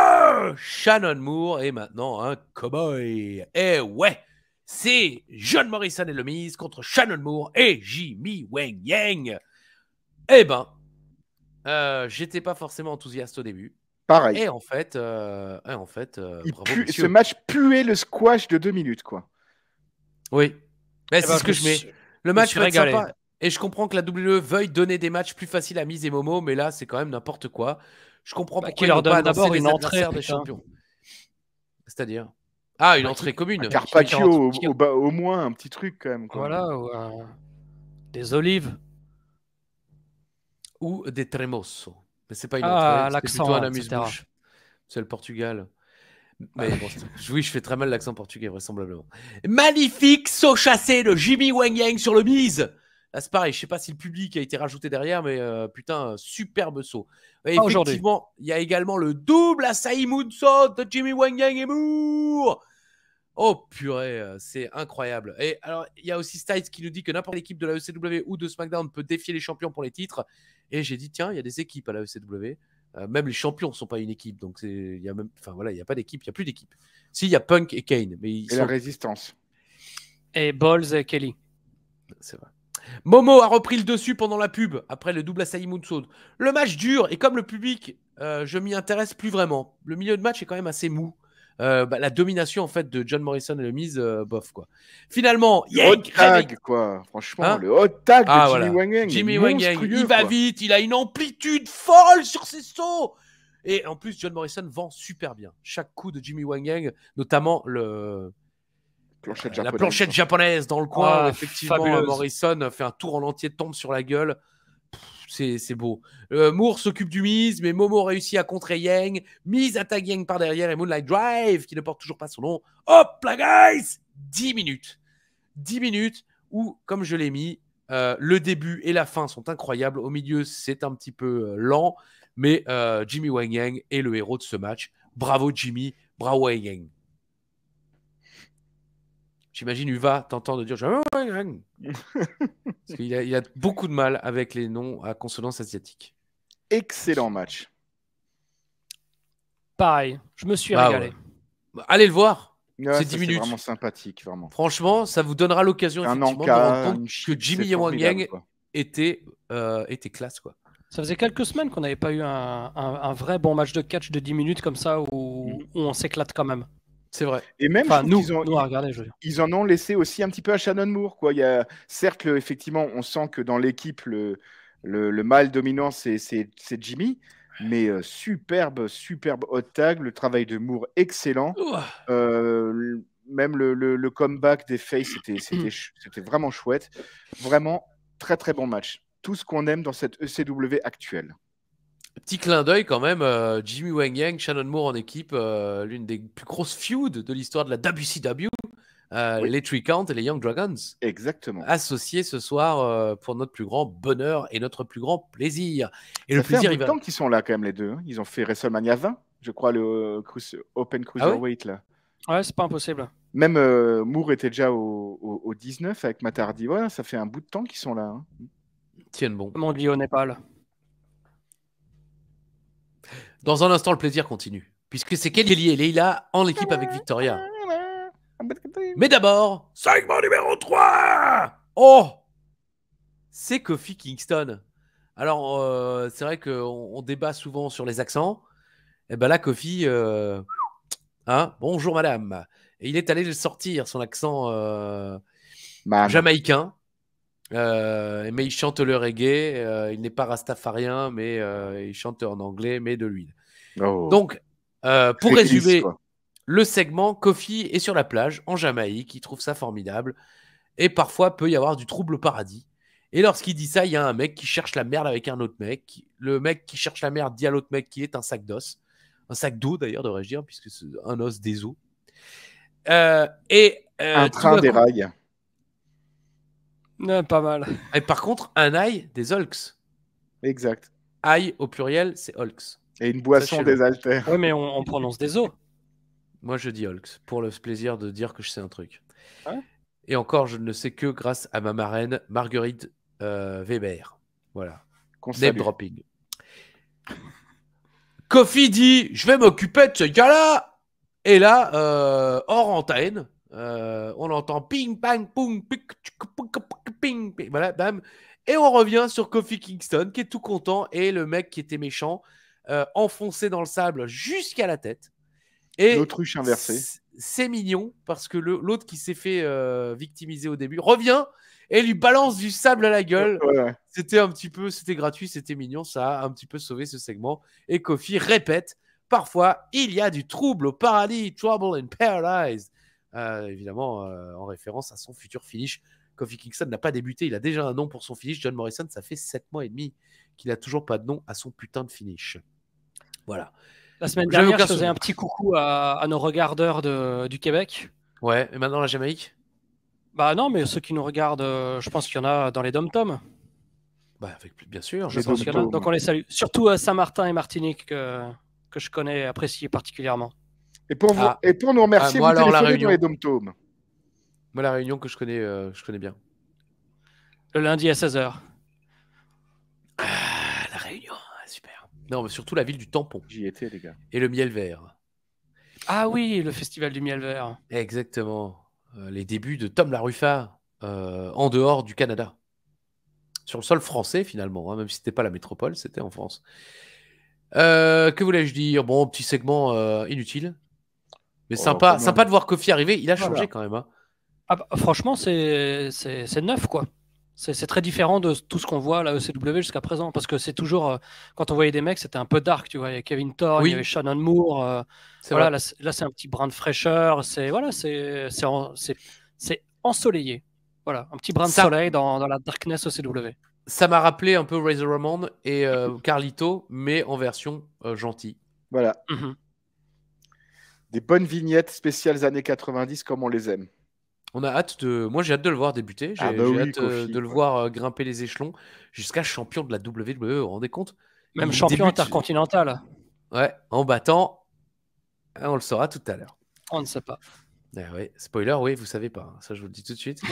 Shannon Moore est maintenant un cowboy. Eh ouais! C'est John Morrison et le Miz contre Shannon Moore et Jimmy Wang Yang. Eh ben, j'étais pas forcément enthousiaste au début. Pareil. Et en fait, bravo, ce match puait le squash de 2 minutes, quoi. Oui. C'est ce que je mets. Le match va être sympa. Et je comprends que la WWE veuille donner des matchs plus faciles à Miz et Momo, mais là, c'est quand même n'importe quoi. Je comprends pourquoi ils leur donnent d'abord une entrée des champions. C'est-à-dire une entrée commune. Un carpaccio au moins, un petit truc quand même. Quoi. Voilà, ou des olives. Ou des tremoso. Mais c'est pas une entrée, c'est plutôt un amuse-bouche. C'est le Portugal. Mais bon, oui, je fais très mal l'accent portugais, vraisemblablement. Magnifique saut chassé de Jimmy Wang Yang sur le Miz. Là, c'est pareil, je sais pas si le public a été rajouté derrière, mais putain, superbe saut. Et effectivement, il y a également le double Asai Moonsault de Jimmy Wang Yang et Moore. Oh purée, c'est incroyable. Et alors, il y a aussi Styles qui nous dit que n'importe quelle équipe de la ECW ou de SmackDown peut défier les champions pour les titres. Et j'ai dit, tiens, il y a des équipes à la ECW. Même les champions ne sont pas une équipe. Donc, il n'y a pas d'équipe, il n'y a plus d'équipe. Si, il y a Punk et Kane. Mais Et la résistance. Et Balls et Kelly. C'est vrai. Momo a repris le dessus pendant la pub, après le double Asahi Moonsault. Le match dure, et comme le public, je m'y intéresse plus vraiment. Le milieu de match est quand même assez mou. La domination, en fait, de John Morrison et le Miz, bof, quoi. Finalement, Le hot tag, quoi. Franchement, Hein le hot tag de Jimmy voilà. Wang Yang. Jimmy Wang Yang, monstrueux, il va quoi. vite, il a une amplitude folle sur ses sauts. Et en plus, John Morrison vend super bien. Chaque coup de Jimmy Wang Yang, notamment la planchette japonaise dans le coin, où effectivement, fabuleuse. Morrison fait un tour en entier, tombe sur la gueule. C'est beau. Moore s'occupe du Miz, mais Momo réussit à contrer Yang. Miz attaque Yang par derrière et Moonlight Drive, qui ne porte toujours pas son nom. Hop là, guys 10 minutes. 10 minutes où, comme je l'ai mis, le début et la fin sont incroyables. Au milieu, c'est un petit peu lent, mais Jimmy Wang Yang est le héros de ce match. Bravo Jimmy, bravo Wang Yang. J'imagine Uva t'entendre dire parce qu'il a beaucoup de mal avec les noms à consonance asiatique. Excellent match. Pareil, je me suis régalé. Ouais. Allez le voir. Ouais, c'est 10 minutes. C'est vraiment sympathique, vraiment. Franchement, ça vous donnera l'occasion effectivement de vous rendre compte que Jimmy Wang Yang était classe, quoi. Ça faisait quelques semaines qu'on n'avait pas eu un vrai bon match de catch de 10 minutes comme ça où on s'éclate quand même. C'est vrai. Et même, nous à regarder, je veux dire. Ils en ont laissé aussi un petit peu à Shannon Moore, quoi. Il y a, certes, effectivement, on sent que dans l'équipe, le mâle dominant, c'est Jimmy, mais superbe hot tag, le travail de Moore excellent. Même le comeback des Faces, c'était vraiment chouette. Vraiment, très très bon match. Tout ce qu'on aime dans cette ECW actuelle. Petit clin d'œil quand même, Jimmy Wang Yang, Shannon Moore en équipe, l'une des plus grosses feuds de l'histoire de la WCW, Oui. les Three Count et les Young Dragons. Exactement. Associés ce soir pour notre plus grand bonheur et notre plus grand plaisir. Et ça le plaisir, fait un bout de temps qu'ils sont là quand même les deux. Hein. Ils ont fait WrestleMania 20, je crois, le Open Cruiserweight là. Ouais, c'est pas impossible. Même Moore était déjà au 19 avec Matt Hardy. Ouais, ça fait un bout de temps qu'ils sont là. Hein. Tiennent bon. Comme on dit au Népal. Dans un instant, le plaisir continue. Puisque c'est Kelly et Leila en équipe avec Victoria. Mais d'abord, segment numéro 3. Oh, c'est Kofi Kingston. Alors, c'est vrai qu'on débat souvent sur les accents. Et ben là, Kofi, bonjour madame. Et il est allé sortir son accent jamaïcain. Mais il chante le reggae. Il n'est pas rastafarien, mais il chante en anglais, mais de l'huile. Oh. Donc, pour résumer quoi. le segment, Kofi est sur la plage en Jamaïque. Il trouve ça formidable. Et parfois, peut y avoir du trouble au paradis. Et lorsqu'il dit ça, il y a un mec qui cherche la merde avec un autre mec. Le mec qui cherche la merde dit à l'autre mec qu'il est un sac d'os. Un sac d'eau, d'ailleurs, devrais-je dire, puisque c'est un os des os. Un train des rails. Pas mal. Et par contre, un ail des Hulks. Exact. Ail au pluriel, c'est Hulks. Et une boisson des haltères. Oui, mais on prononce des os. Moi, je dis Hulks, pour le plaisir de dire que je sais un truc. Ouais. Et encore, je ne le sais que grâce à ma marraine, Marguerite Weber. Voilà. Name dropping. Kofi dit, je vais m'occuper de ce gars-là. Et là, hors antenne, on entend ping, pang, pong, ping, ping, voilà, bam. Et on revient sur Kofi Kingston, qui est tout content, et le mec qui était méchant, enfoncé dans le sable jusqu'à la tête. Et l'autruche inversée. C'est mignon, parce que l'autre qui s'est fait victimiser au début revient et lui balance du sable à la gueule. Ouais. C'était gratuit, c'était mignon, ça a un petit peu sauvé ce segment. Et Kofi répète, parfois, il y a du trouble au paradis, trouble in paradise. Évidemment, en référence à son futur finish. Kofi Kingston n'a pas débuté, il a déjà un nom pour son finish. John Morrison, ça fait 7 mois et demi qu'il n'a toujours pas de nom à son putain de finish. Voilà. La semaine dernière, je faisais un petit coucou à nos regardeurs du Québec. Ouais, et maintenant la Jamaïque? Bah non, mais ceux qui nous regardent, je pense qu'il y en a dans les dom-toms. Bah, bien sûr. Je pense qu'il y en a, donc on les salue. Surtout Saint-Martin et Martinique que je connais et apprécie particulièrement. Et pour nous remercier, moi, vous alors, téléphonez dans les dom-toms. Moi, la Réunion que je connais bien. Le lundi à 16h. Ah, la Réunion, super. Non, mais surtout la ville du tampon J'y étais, les gars. et le miel vert. Ah oui, le festival du miel vert. Exactement. Les débuts de Tom LaRuffa en dehors du Canada. Sur le sol français, finalement, hein, même si c'était pas la métropole, c'était en France. Que voulais-je dire? Bon, petit segment inutile. Mais Oh, sympa, quand sympa même. de voir Kofi arriver. Il a Voilà. changé quand même. Hein. Ah bah, franchement, c'est neuf, quoi. C'est très différent de tout ce qu'on voit à la ECW jusqu'à présent. Parce que c'est toujours, quand on voyait des mecs, c'était un peu dark, tu vois. Il y avait Kevin Thorne, il y avait Oui, Shannon Moore. c'est Voilà, vrai. là, c'est un petit brin de fraîcheur. Voilà, c'est ensoleillé. Voilà, un petit brin de Ça, soleil dans la darkness ECW. ça m'a rappelé un peu Razor Ramon et Carlito, mais en version gentille. Voilà. Mhm. Des bonnes vignettes spéciales années 90 comme on les aime. On a hâte de. Moi, j'ai hâte de le voir débuter. J'ai Ah bah oui, hâte Kofi, de le quoi. voir grimper les échelons jusqu'à champion de la WWE. Vous vous rendez compte? Même Il champion débute, intercontinental, ouais, en battant. On le saura tout à l'heure. on ne sait pas. Ah ouais, spoiler, oui, vous savez pas. Hein, ça, je vous le dis tout de suite.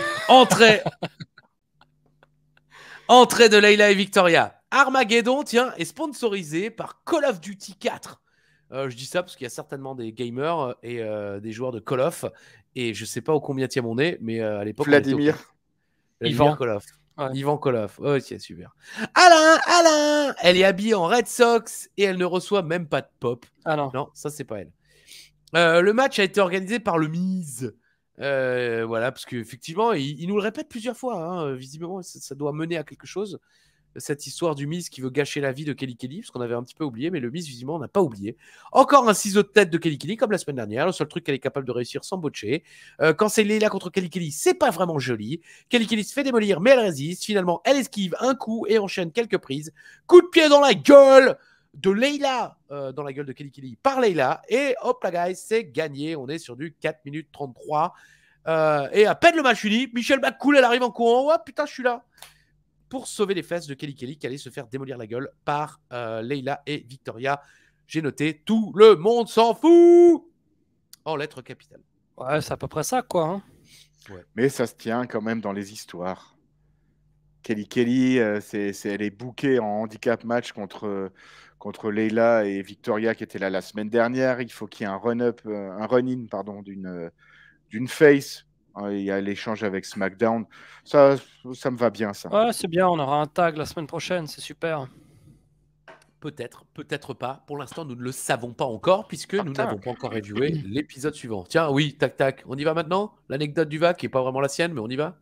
Entrée de Layla et Victoria. Armageddon, tiens, est sponsorisé par Call of Duty 4. Je dis ça parce qu'il y a certainement des gamers et des joueurs de Call of. Et je sais pas au combienième on est, mais à l'époque, on était au Vladimir. 4. Vladimir Yvan. Call of. Ouais. Yvan Call of. Ok, super. Alain, elle est habillée en Red Sox et elle ne reçoit même pas de pop. Ah non. Non, ça, c'est pas elle. Le match a été organisé par le Miz. Voilà, parce qu'effectivement, il nous le répète plusieurs fois. Hein, visiblement, ça doit mener à quelque chose. Cette histoire du Miz qui veut gâcher la vie de Kelly Kelly, parce qu'on avait un petit peu oublié, mais le Miz, visiblement, on n'a pas oublié. Encore un ciseau de tête de Kelly Kelly, comme la semaine dernière. Le seul truc qu'elle est capable de réussir sans botcher. Quand c'est Layla contre Kelly Kelly, c'est pas vraiment joli. Kelly Kelly se fait démolir, mais elle résiste. Finalement, elle esquive un coup et enchaîne quelques prises. Coup de pied dans la gueule de Layla, dans la gueule de Kelly Kelly par Layla. Et hop là, guys, c'est gagné. On est sur du 4 minutes 33. Et à peine le match fini, Michelle McCool, elle arrive en courant. Oh putain, je suis là. Pour sauver les fesses de Kelly Kelly qui allait se faire démolir la gueule par Layla et Victoria. J'ai noté, tout le monde s'en fout en lettres capitales. Ouais, c'est à peu près ça, quoi. Hein. Ouais. Mais ça se tient quand même dans les histoires. Kelly, elle est bookée en handicap match contre Layla et Victoria qui étaient là la semaine dernière. Il faut qu'il y ait un run-in pardon, d'une face. Il y a l'échange avec SmackDown. Ça me va bien, ça. Ouais, c'est bien, on aura un tag la semaine prochaine, c'est super. Peut-être, peut-être pas. Pour l'instant, nous ne le savons pas encore puisque nous putain. n'avons pas encore reviewé l'épisode suivant. Tiens, oui, tac, tac. On y va maintenant? L'anecdote du VA qui n'est pas vraiment la sienne, mais on y va?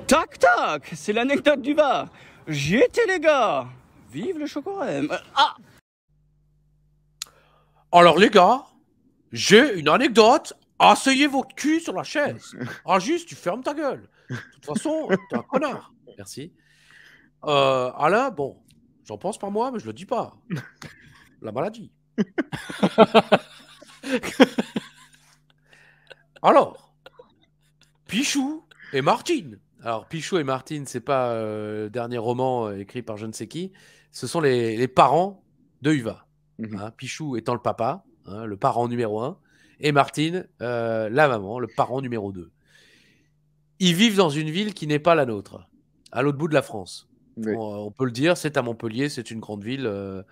Tac tac, c'est l'anecdote du VA. J'y étais les gars. Vive le chocorème. Ah, Alors les gars, j'ai une anecdote. Asseyez votre cul sur la chaise. Ah juste, tu fermes ta gueule. De toute façon, t'es un connard. Merci. Alain, bon, j'en pense par moi, mais je le dis pas. La maladie. Alors, Pichou et Martine. Alors, Pichou et Martine, c'est pas le dernier roman écrit par je ne sais qui. Ce sont les parents de Uva. Hein, Pichou étant le papa, hein, le parent numéro 1, et Martine, la maman, le parent numéro 2. Ils vivent dans une ville qui n'est pas la nôtre, à l'autre bout de la France. Oui. On peut le dire, c'est à Montpellier, c'est une grande ville. De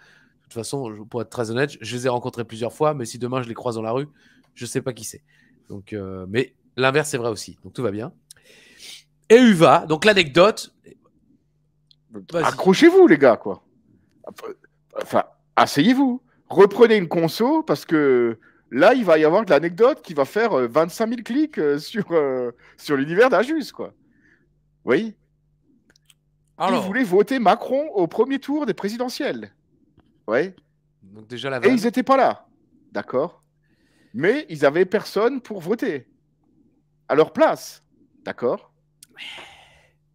toute façon, pour être très honnête, je les ai rencontrés plusieurs fois, mais si demain je les croise dans la rue, je ne sais pas qui c'est. Donc, mais l'inverse est vrai aussi, donc tout va bien. Et Uva, donc l'anecdote. Vas-y. Accrochez-vous, les gars, quoi. Enfin, asseyez-vous. Reprenez une conso parce que là, il va y avoir de l'anecdote qui va faire 25 000 clics sur l'univers d'Injus, quoi. Oui. Alors, Ils voulaient voter Macron au premier tour des présidentielles. Oui. donc déjà la Et vanne. ils n'étaient pas là. D'accord. Mais ils n'avaient personne pour voter à leur place. D'accord.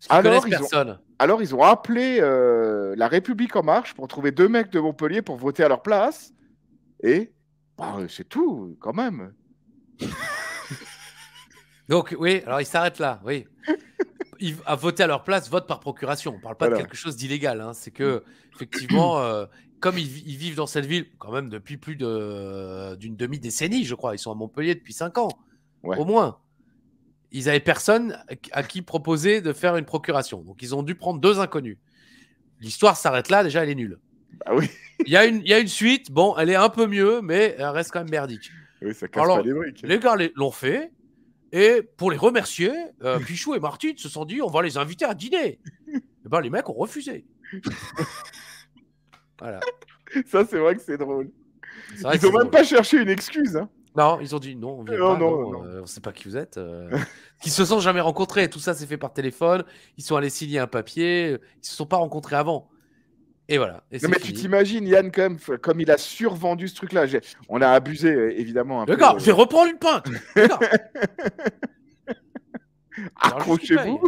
Parce qu'ils connaissent personne. Alors, ils ont appelé La République En Marche pour trouver 2 mecs de Montpellier pour voter à leur place. Et c'est tout, quand même. Donc, oui, alors ils s'arrêtent là, oui. À voter à leur place, vote par procuration. On ne parle pas de quelque chose d'illégal. Hein. C'est que, effectivement, comme ils vivent dans cette ville, quand même depuis plus d'une demi-décennie, je crois. Ils sont à Montpellier depuis 5 ans, au moins. Ils n'avaient personne à qui proposer de faire une procuration. Donc, ils ont dû prendre 2 inconnus. L'histoire s'arrête là, déjà, elle est nulle. Ah oui, Il y a une suite, bon, elle est un peu mieux, mais elle reste quand même merdique. oui, ça casse Alors, pas les briques. les gars l'ont fait, et pour les remercier, Pichou et Martine se sont dit, on va les inviter à dîner. Et ben, les mecs ont refusé. Voilà. Ça, c'est vrai que c'est drôle. C'est vrai Ils que ont c'est même drôle. pas cherché une excuse. Hein. Non, ils ont dit non, on vient Non, pas, non, non, non. on sait pas qui vous êtes. Qui se sont jamais rencontrés, tout ça s'est fait par téléphone. Ils sont allés signer un papier, ils se sont pas rencontrés avant. Et voilà. Et Non, c'est mais fini. tu t'imagines, Yann, quand même, comme il a survendu ce truc-là. On a abusé, évidemment, un Le peu. gars, je vais reprendre une pinte. Le gars. Accrochez-vous.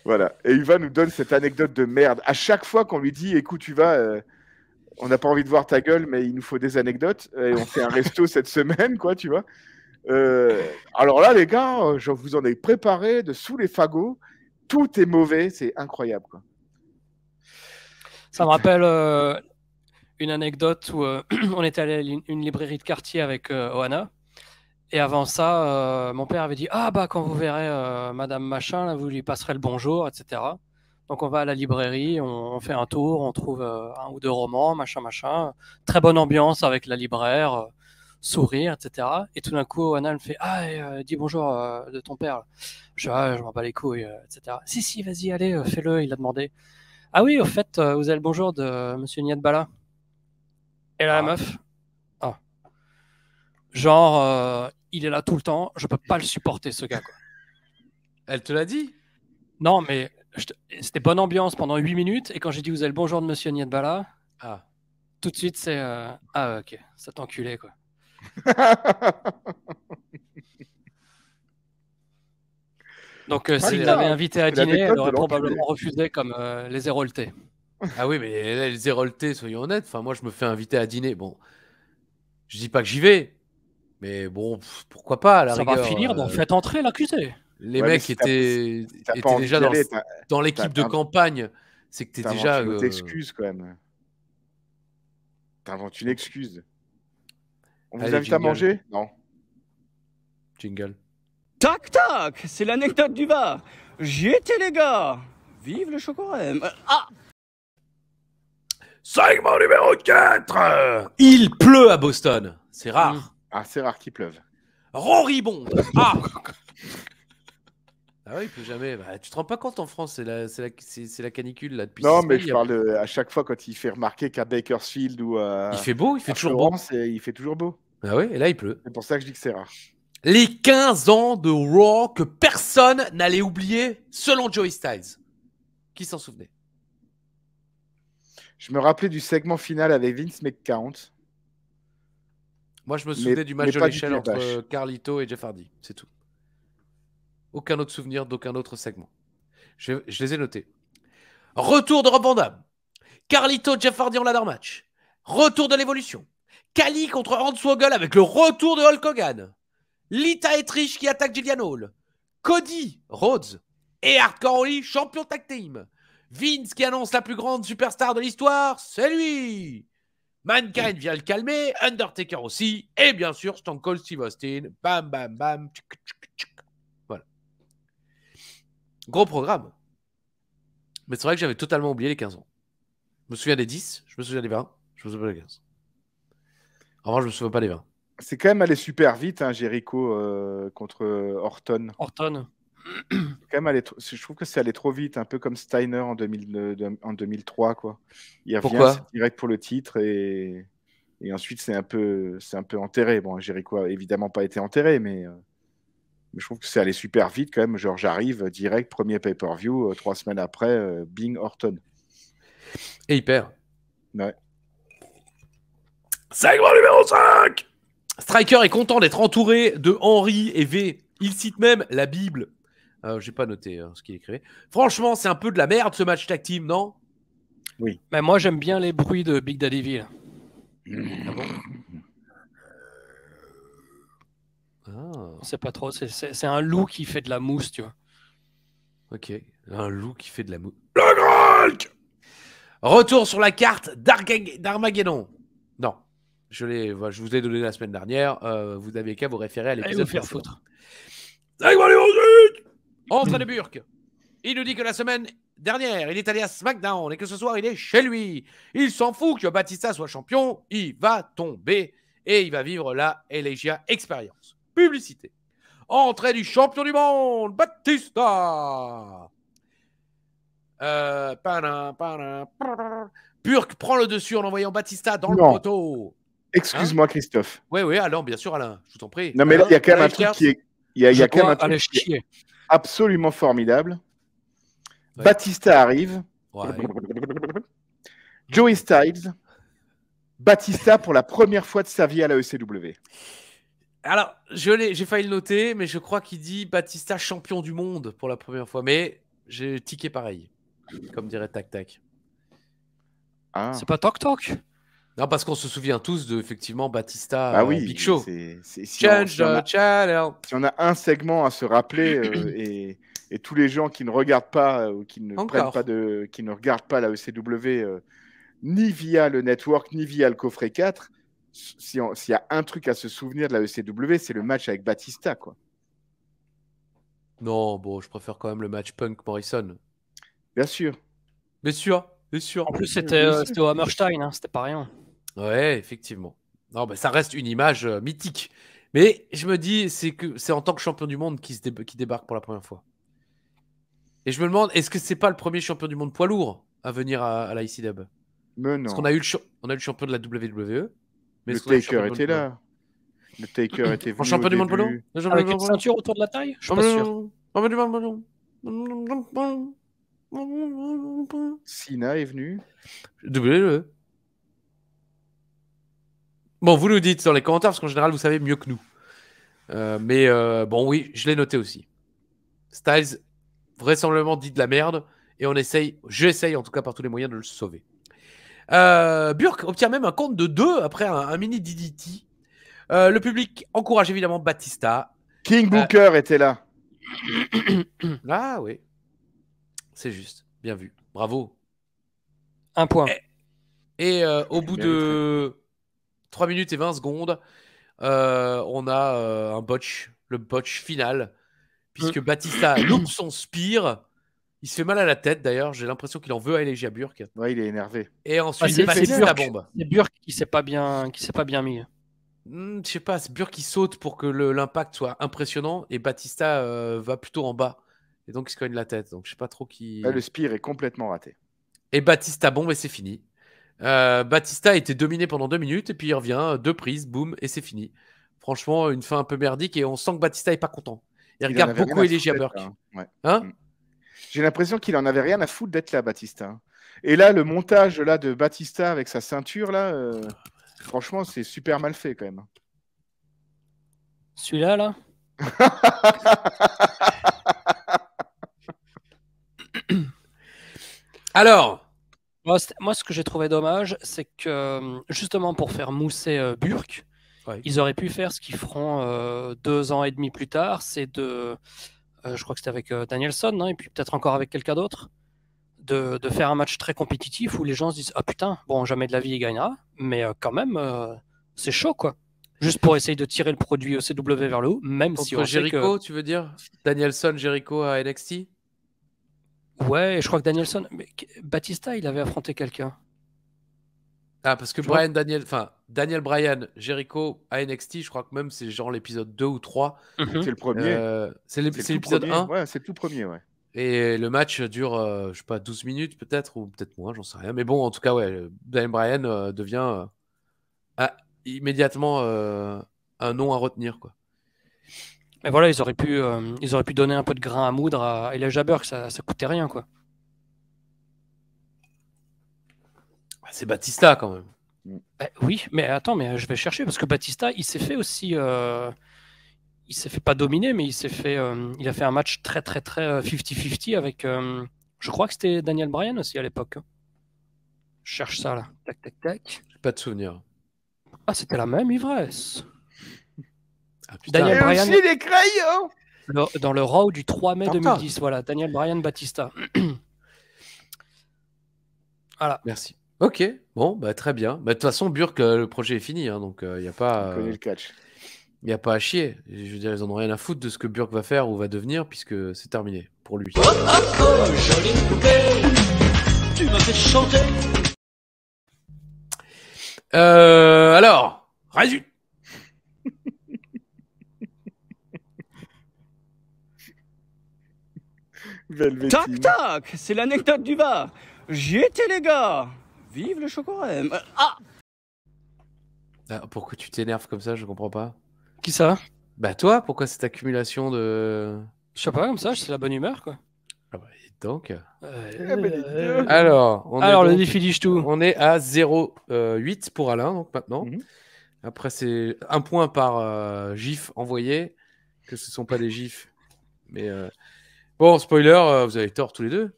Voilà. Et Ivan nous donne cette anecdote de merde. À chaque fois qu'on lui dit, écoute, tu vas, on n'a pas envie de voir ta gueule, mais il nous faut des anecdotes. Et on fait un resto cette semaine, quoi, tu vois. Alors là, les gars, je vous en ai préparé de sous les fagots. Tout est mauvais, c'est incroyable, quoi. Ça me rappelle une anecdote où on était allé à une librairie de quartier avec Oana. Et avant ça, mon père avait dit « Ah bah quand vous verrez Madame Machin, là, vous lui passerez le bonjour, etc. » Donc on va à la librairie, on fait un tour, on trouve un ou deux romans, machin. Très bonne ambiance avec la libraire, sourire, etc. Et tout d'un coup, Oana me fait « Ah, dis bonjour de ton père. » Je dis « Ah, je m'en bats les couilles, etc. »« Si, vas-y, allez, fais-le, il a demandé. » « Ah oui, au fait, vous avez le bonjour de Monsieur Niadbala. » Et là, la meuf, genre, il est là tout le temps, je peux pas le supporter, ce gars, quoi. Elle te l'a dit? Non, mais c'était bonne ambiance pendant 8 minutes, et quand j'ai dit vous avez le bonjour de Monsieur Niadbala, tout de suite c'est ah ok, cet enculé, quoi. Donc si je l'avais invité à dîner, elle aurait probablement refusé comme les Héroltés. Ah oui, mais les Héroltés, soyons honnêtes, enfin moi je me fais inviter à dîner, bon, je dis pas que j'y vais, mais bon, pourquoi pas à la rigueur. Ça va finir, donc faites entrer l'accusé. Les mecs étaient déjà dans l'équipe de campagne, c'est que t'es déjà... T'inventes une autre excuse quand même. T'inventes une excuse. On vous invite à manger? Non. Jingle. Tac, tac, c'est l'anecdote du bar. J'y étais, les gars. Vive le chocolat. Ah! Segment numéro 4. Il pleut à Boston. C'est rare. Ah, c'est rare qu'il pleuve. Rory Bond. Ah oui, il pleut jamais. Bah, tu te rends pas compte, en France, c'est la canicule là depuis. Non, mais je parle à chaque fois quand il fait remarquer qu'à Bakersfield ou à... Il fait beau, il fait toujours beau. Il fait toujours beau. Ah oui, et là il pleut. C'est pour ça que je dis que c'est rare. Les 15 ans de Raw que personne n'allait oublier selon Joey Styles. Qui s'en souvenait? Je me rappelais du segment final avec Vince McMahon. Moi, je me souvenais du match de l'échelle entre Carlito et Jeff Hardy. C'est tout. Aucun autre souvenir d'aucun autre segment. Je les ai notés. Retour de Rob Van Dam. Carlito, Jeff Hardy en ladder match. Retour de l'évolution. Kali contre Hornswoggle avec le retour de Hulk Hogan. Lita et Trish qui attaquent Jillian Hall. Cody, Rhodes et Hardcore Holly, champion tag team. Vince qui annonce la plus grande superstar de l'histoire, c'est lui. Mankind vient le calmer, Undertaker aussi, et bien sûr Stone Cold Steve Austin. Bam, bam, bam. Voilà. Gros programme. Mais c'est vrai que j'avais totalement oublié les 15 ans. Je me souviens des 10, je me souviens des 20, je me souviens des 15. En revanche, je me souviens pas des 20. C'est quand même allé super vite, hein, Jericho contre Orton. Quand même je trouve que c'est allé trop vite, un peu comme Steiner en 2003, quoi. Il revient direct pour le titre et ensuite c'est un peu enterré. Bon, Jericho a évidemment pas été enterré, mais je trouve que c'est allé super vite quand même. Genre j'arrive direct, premier pay-per-view, 3 semaines après, Bing Orton. Et il perd. Ouais. Segment numéro 5. Striker est content d'être entouré de Henry et V. Il cite même la Bible. J'ai pas noté ce qu'il écrivait. Franchement, c'est un peu de la merde ce match tag team, non? Oui. Mais moi, j'aime bien les bruits de Big Daddy V. Ah bon? C'est pas trop. C'est un loup qui fait de la mousse, tu vois. Ok. Un loup qui fait de la mousse. Le Grolk! Retour sur la carte d'Armageddon. Non. Je vous ai donné la semaine dernière. Vous n'avez qu'à vous référer à l'épisode. Faire foutre. Segment numéro 8. Entre les Burques. Il nous dit que la semaine dernière, il est allé à SmackDown et que ce soir, il est chez lui. Il s'en fout que Batista soit champion. Il va tomber et il va vivre la Elijah Experience. Publicité. Entrée du champion du monde, Batista. Burke prend le dessus en envoyant Batista dans le poteau. Excuse-moi, Christophe. Oui, Alain, bien sûr, Alain, je t'en prie. Non, mais là, il y a quand même un truc qui est... Il y a quand même un truc qui est absolument formidable. Ouais. Batista arrive. Ouais. Joey Styles. Batista pour la première fois de sa vie à la ECW. Alors, j'ai failli le noter, mais je crois qu'il dit Batista champion du monde pour la première fois. Mais j'ai tiqué pareil, comme dirait Tac Tac. Ah. C'est pas Toc Toc? Non, parce qu'on se souvient tous de effectivement Batista, Big Show. Change the channel. Si on a un segment à se rappeler et tous les gens qui ne regardent pas ou qui ne qui ne regardent pas la ECW ni via le network ni via le coffret 4, s'il y a un truc à se souvenir de la ECW, c'est le match avec Batista, quoi. Non, bon, je préfère quand même le match Punk Morrison. Bien sûr. Bien sûr. En plus, c'était au Hammerstein, hein, c'était pas rien. Ouais, effectivement. Non, bah, ça reste une image mythique. Mais je me dis, c'est en tant que champion du monde qui débarque pour la première fois. Et je me demande, est-ce que c'est pas le premier champion du monde poids lourd à venir à la ICW? Mais non. Parce qu'on a eu le champion de la WWE. Mais le Taker était là. Le Taker était venu. En champion du monde poids lourd? Avec une ceinture autour de la taille? Je suis pas sûr. Cena est venu. WWE. Bon, vous nous dites dans les commentaires, parce qu'en général, vous savez mieux que nous. Mais bon, oui, je l'ai noté aussi. Styles, vraisemblablement, dit de la merde. Et j'essaye en tout cas par tous les moyens de le sauver. Burke obtient même un compte de 2 après un mini DDT. Le public encourage évidemment Batista. King Booker était là. Ah oui. C'est juste. Bien vu. Bravo. Un point. Et au bout de 3 minutes et 20 secondes, on a un botch. Le botch final. Puisque Batista loupe son spear. Il se fait mal à la tête d'ailleurs. J'ai l'impression qu'il en veut à Elijah Burke. Ouais, il est énervé. Et ensuite, Batista bombe. C'est Burke qui s'est pas bien mis. Je sais pas, c'est Burke qui saute pour que l'impact soit impressionnant et Batista va plutôt en bas. Et donc il se cogne la tête. Donc je sais pas trop qui. Le spear est complètement raté. Et Batista bombe et c'est fini. Batista a été dominé pendant 2 minutes et puis il revient, 2 prises, boum, et c'est fini. Franchement, une fin un peu merdique et on sent que Batista est pas content. Il regarde beaucoup Elijah Burke. J'ai l'impression qu'il en avait rien à foutre d'être là, Batista. Et là, le montage là de Batista avec sa ceinture là, franchement, c'est super mal fait quand même. Celui-là, là. Alors, moi, ce que j'ai trouvé dommage, c'est que justement pour faire mousser Burke, ils auraient pu faire ce qu'ils feront 2 ans et demi plus tard, c'est je crois que c'était avec Danielson, non, et puis peut-être encore avec quelqu'un d'autre, de faire un match très compétitif où les gens se disent ah putain, bon, jamais de la vie il gagnera, mais quand même c'est chaud quoi. Juste pour essayer de tirer le produit ECW vers le haut, même si on Jericho, sait que... tu veux dire Danielson, Jericho à NXT? Ouais, je crois que Danielson... Batista, il avait affronté quelqu'un. Ah, parce que Daniel Bryan, Jericho à NXT, je crois que même c'est genre l'épisode 2 ou 3. C'est le premier. C'est l'épisode 1. Ouais, c'est le tout premier, ouais. Et le match dure, je sais pas, 12 minutes peut-être, ou peut-être moins, j'en sais rien. Mais bon, en tout cas, ouais, Daniel Bryan devient immédiatement un nom à retenir, quoi. Mais voilà, ils auraient pu donner un peu de grain à moudre à Elijah Burke, ça coûtait rien, quoi. C'est Batista quand même. Oui, mais attends, mais je vais chercher parce que Batista, il s'est fait aussi, il s'est fait pas dominer, mais il a fait un match très très très 50-50 avec, je crois que c'était Daniel Bryan aussi à l'époque. Je cherche ça là. Tac tac tac. J'ai pas de souvenir. Ah, c'était la même ivresse. Ah, putain. Daniel Bryan. Aussi les crayons. Dans le Raw du 3 mai 2010, voilà, Daniel Bryan Batista. Voilà. Merci. Ok, bon, bah, très bien. Bah, de toute façon, Burke, le projet est fini, hein, donc il n'y a pas. On connaît le catch. Il n'y a pas à chier. Je veux dire, ils en ont rien à foutre de ce que Burke va faire ou va devenir, puisque c'est terminé pour lui. Oh, joli bouquet, tu m'as fait chanter. Alors, résultat. Tac tac, c'est l'anecdote du va. J'y étais les gars. Vive le chocolat. Ah, Pourquoi tu t'énerves comme ça? Je comprends pas. Qui ça? Bah toi, pourquoi cette accumulation de... Je sais pas, comme ça, c'est la bonne humeur, quoi. Ah bah, donc... Euh, Alors, Alors, le donc- défi du tout. On est à 0,8 pour Alain, donc maintenant. Mhm. Après, c'est un point par gif envoyé, que ce sont pas des gifs. Mais bon, spoiler, vous avez tort tous les deux.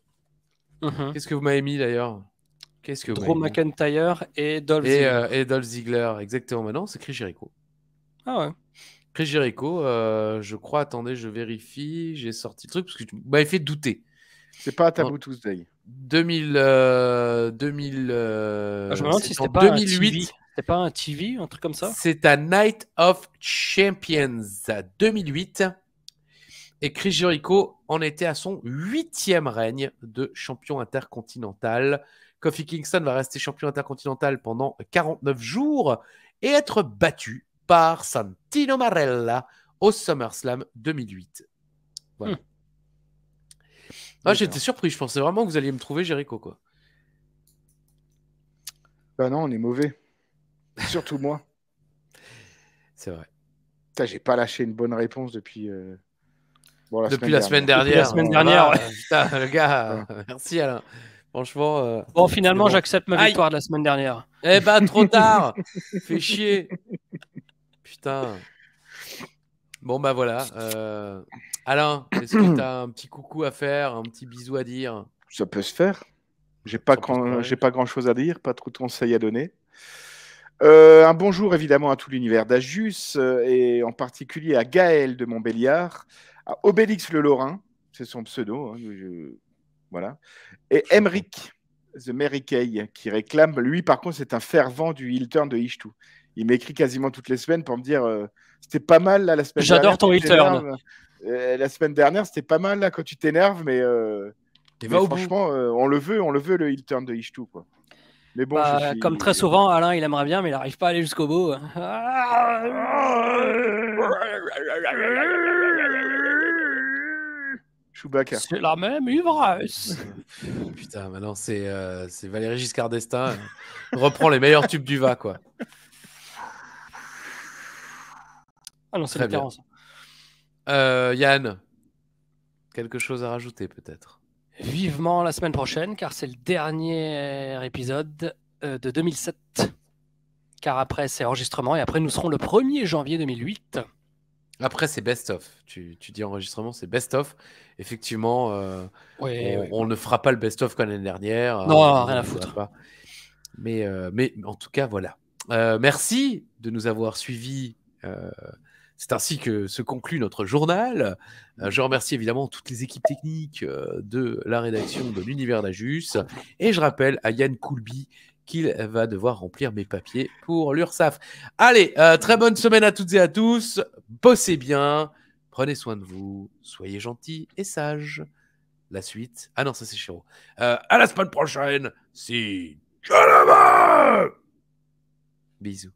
Qu'est-ce que vous m'avez mis d'ailleurs? Qu'est-ce que vous Drew m'avez mis McIntyre et Dolph Ziggler. Et Dolph Ziggler, exactement. Maintenant, c'est Chris Jericho. Ah ouais. Chris Jericho, je crois, attendez, je vérifie, j'ai sorti le truc parce que tu m'avais fait douter. C'est pas à Taboo Tuesday. 2000, Ah, je me demande si c'est c'était en pas 2008. C'était pas un TV, un truc comme ça? C'est à Night of Champions 2008. Et Chris Jericho en était à son 8e règne de champion intercontinental. Kofi Kingston va rester champion intercontinental pendant 49 jours et être battu par Santino Marella au SummerSlam 2008. Voilà. J'étais surpris, je pensais vraiment que vous alliez me trouver Jericho, quoi. Bah non, on est mauvais. Surtout moi. C'est vrai. Putain, j'ai pas lâché une bonne réponse depuis... Depuis la semaine dernière. Depuis la semaine dernière, ouais. Putain, le gars, merci Alain. Franchement. Bon, finalement, c'est bon. j'accepte ma victoire de la semaine dernière. Eh ben, trop tard. Fais chier. Putain. Bon, bah voilà. Alain, est-ce que t'as un petit coucou à faire, un petit bisou à dire? Ça peut se faire. J'ai pas Ça peut se faire. j'ai pas grand-chose à dire, pas trop de conseils à donner. Un bonjour évidemment à tout l'univers d'Ajus et en particulier à Gaël de Montbéliard, à Obélix le Lorrain, c'est son pseudo, hein, voilà, et Emric The Mary Kay qui réclame, lui par contre c'est un fervent du heel turn de Ishtu. Il m'écrit quasiment toutes les semaines pour me dire c'était pas mal là la semaine dernière. J'adore ton heel turn. La semaine dernière c'était pas mal là quand tu t'énerves, mais franchement on le veut le heel turn de Ishtu, quoi. Mais bon, comme très souvent, Alain, il aimerait bien, mais il n'arrive pas à aller jusqu'au bout. Chewbacca. C'est la même ivresse. Putain, maintenant c'est Valéry Giscard d'Estaing. Reprend les meilleurs tubes du va, quoi. Ah non, c'est Très Mitterrand, bien. Yann, quelque chose à rajouter peut-être? Vivement la semaine prochaine, car c'est le dernier épisode de 2007. Car après, c'est enregistrement, et après, nous serons le 1er janvier 2008. Après, c'est best-of. Tu dis enregistrement, c'est best-of. Effectivement, on ne fera pas le best-of comme l'année dernière. Non, rien à foutre. Pas. Mais en tout cas, voilà. Merci de nous avoir suivis. C'est ainsi que se conclut notre journal. Je remercie évidemment toutes les équipes techniques de la rédaction de l'Univers d'Ajus. Et je rappelle à Yann Coulby qu'il va devoir remplir mes papiers pour l'URSSAF. Allez, très bonne semaine à toutes et à tous. Bossez bien. Prenez soin de vous. Soyez gentils et sages. La suite... Ah non, ça c'est Chiro. À la semaine prochaine. Si... Bisous.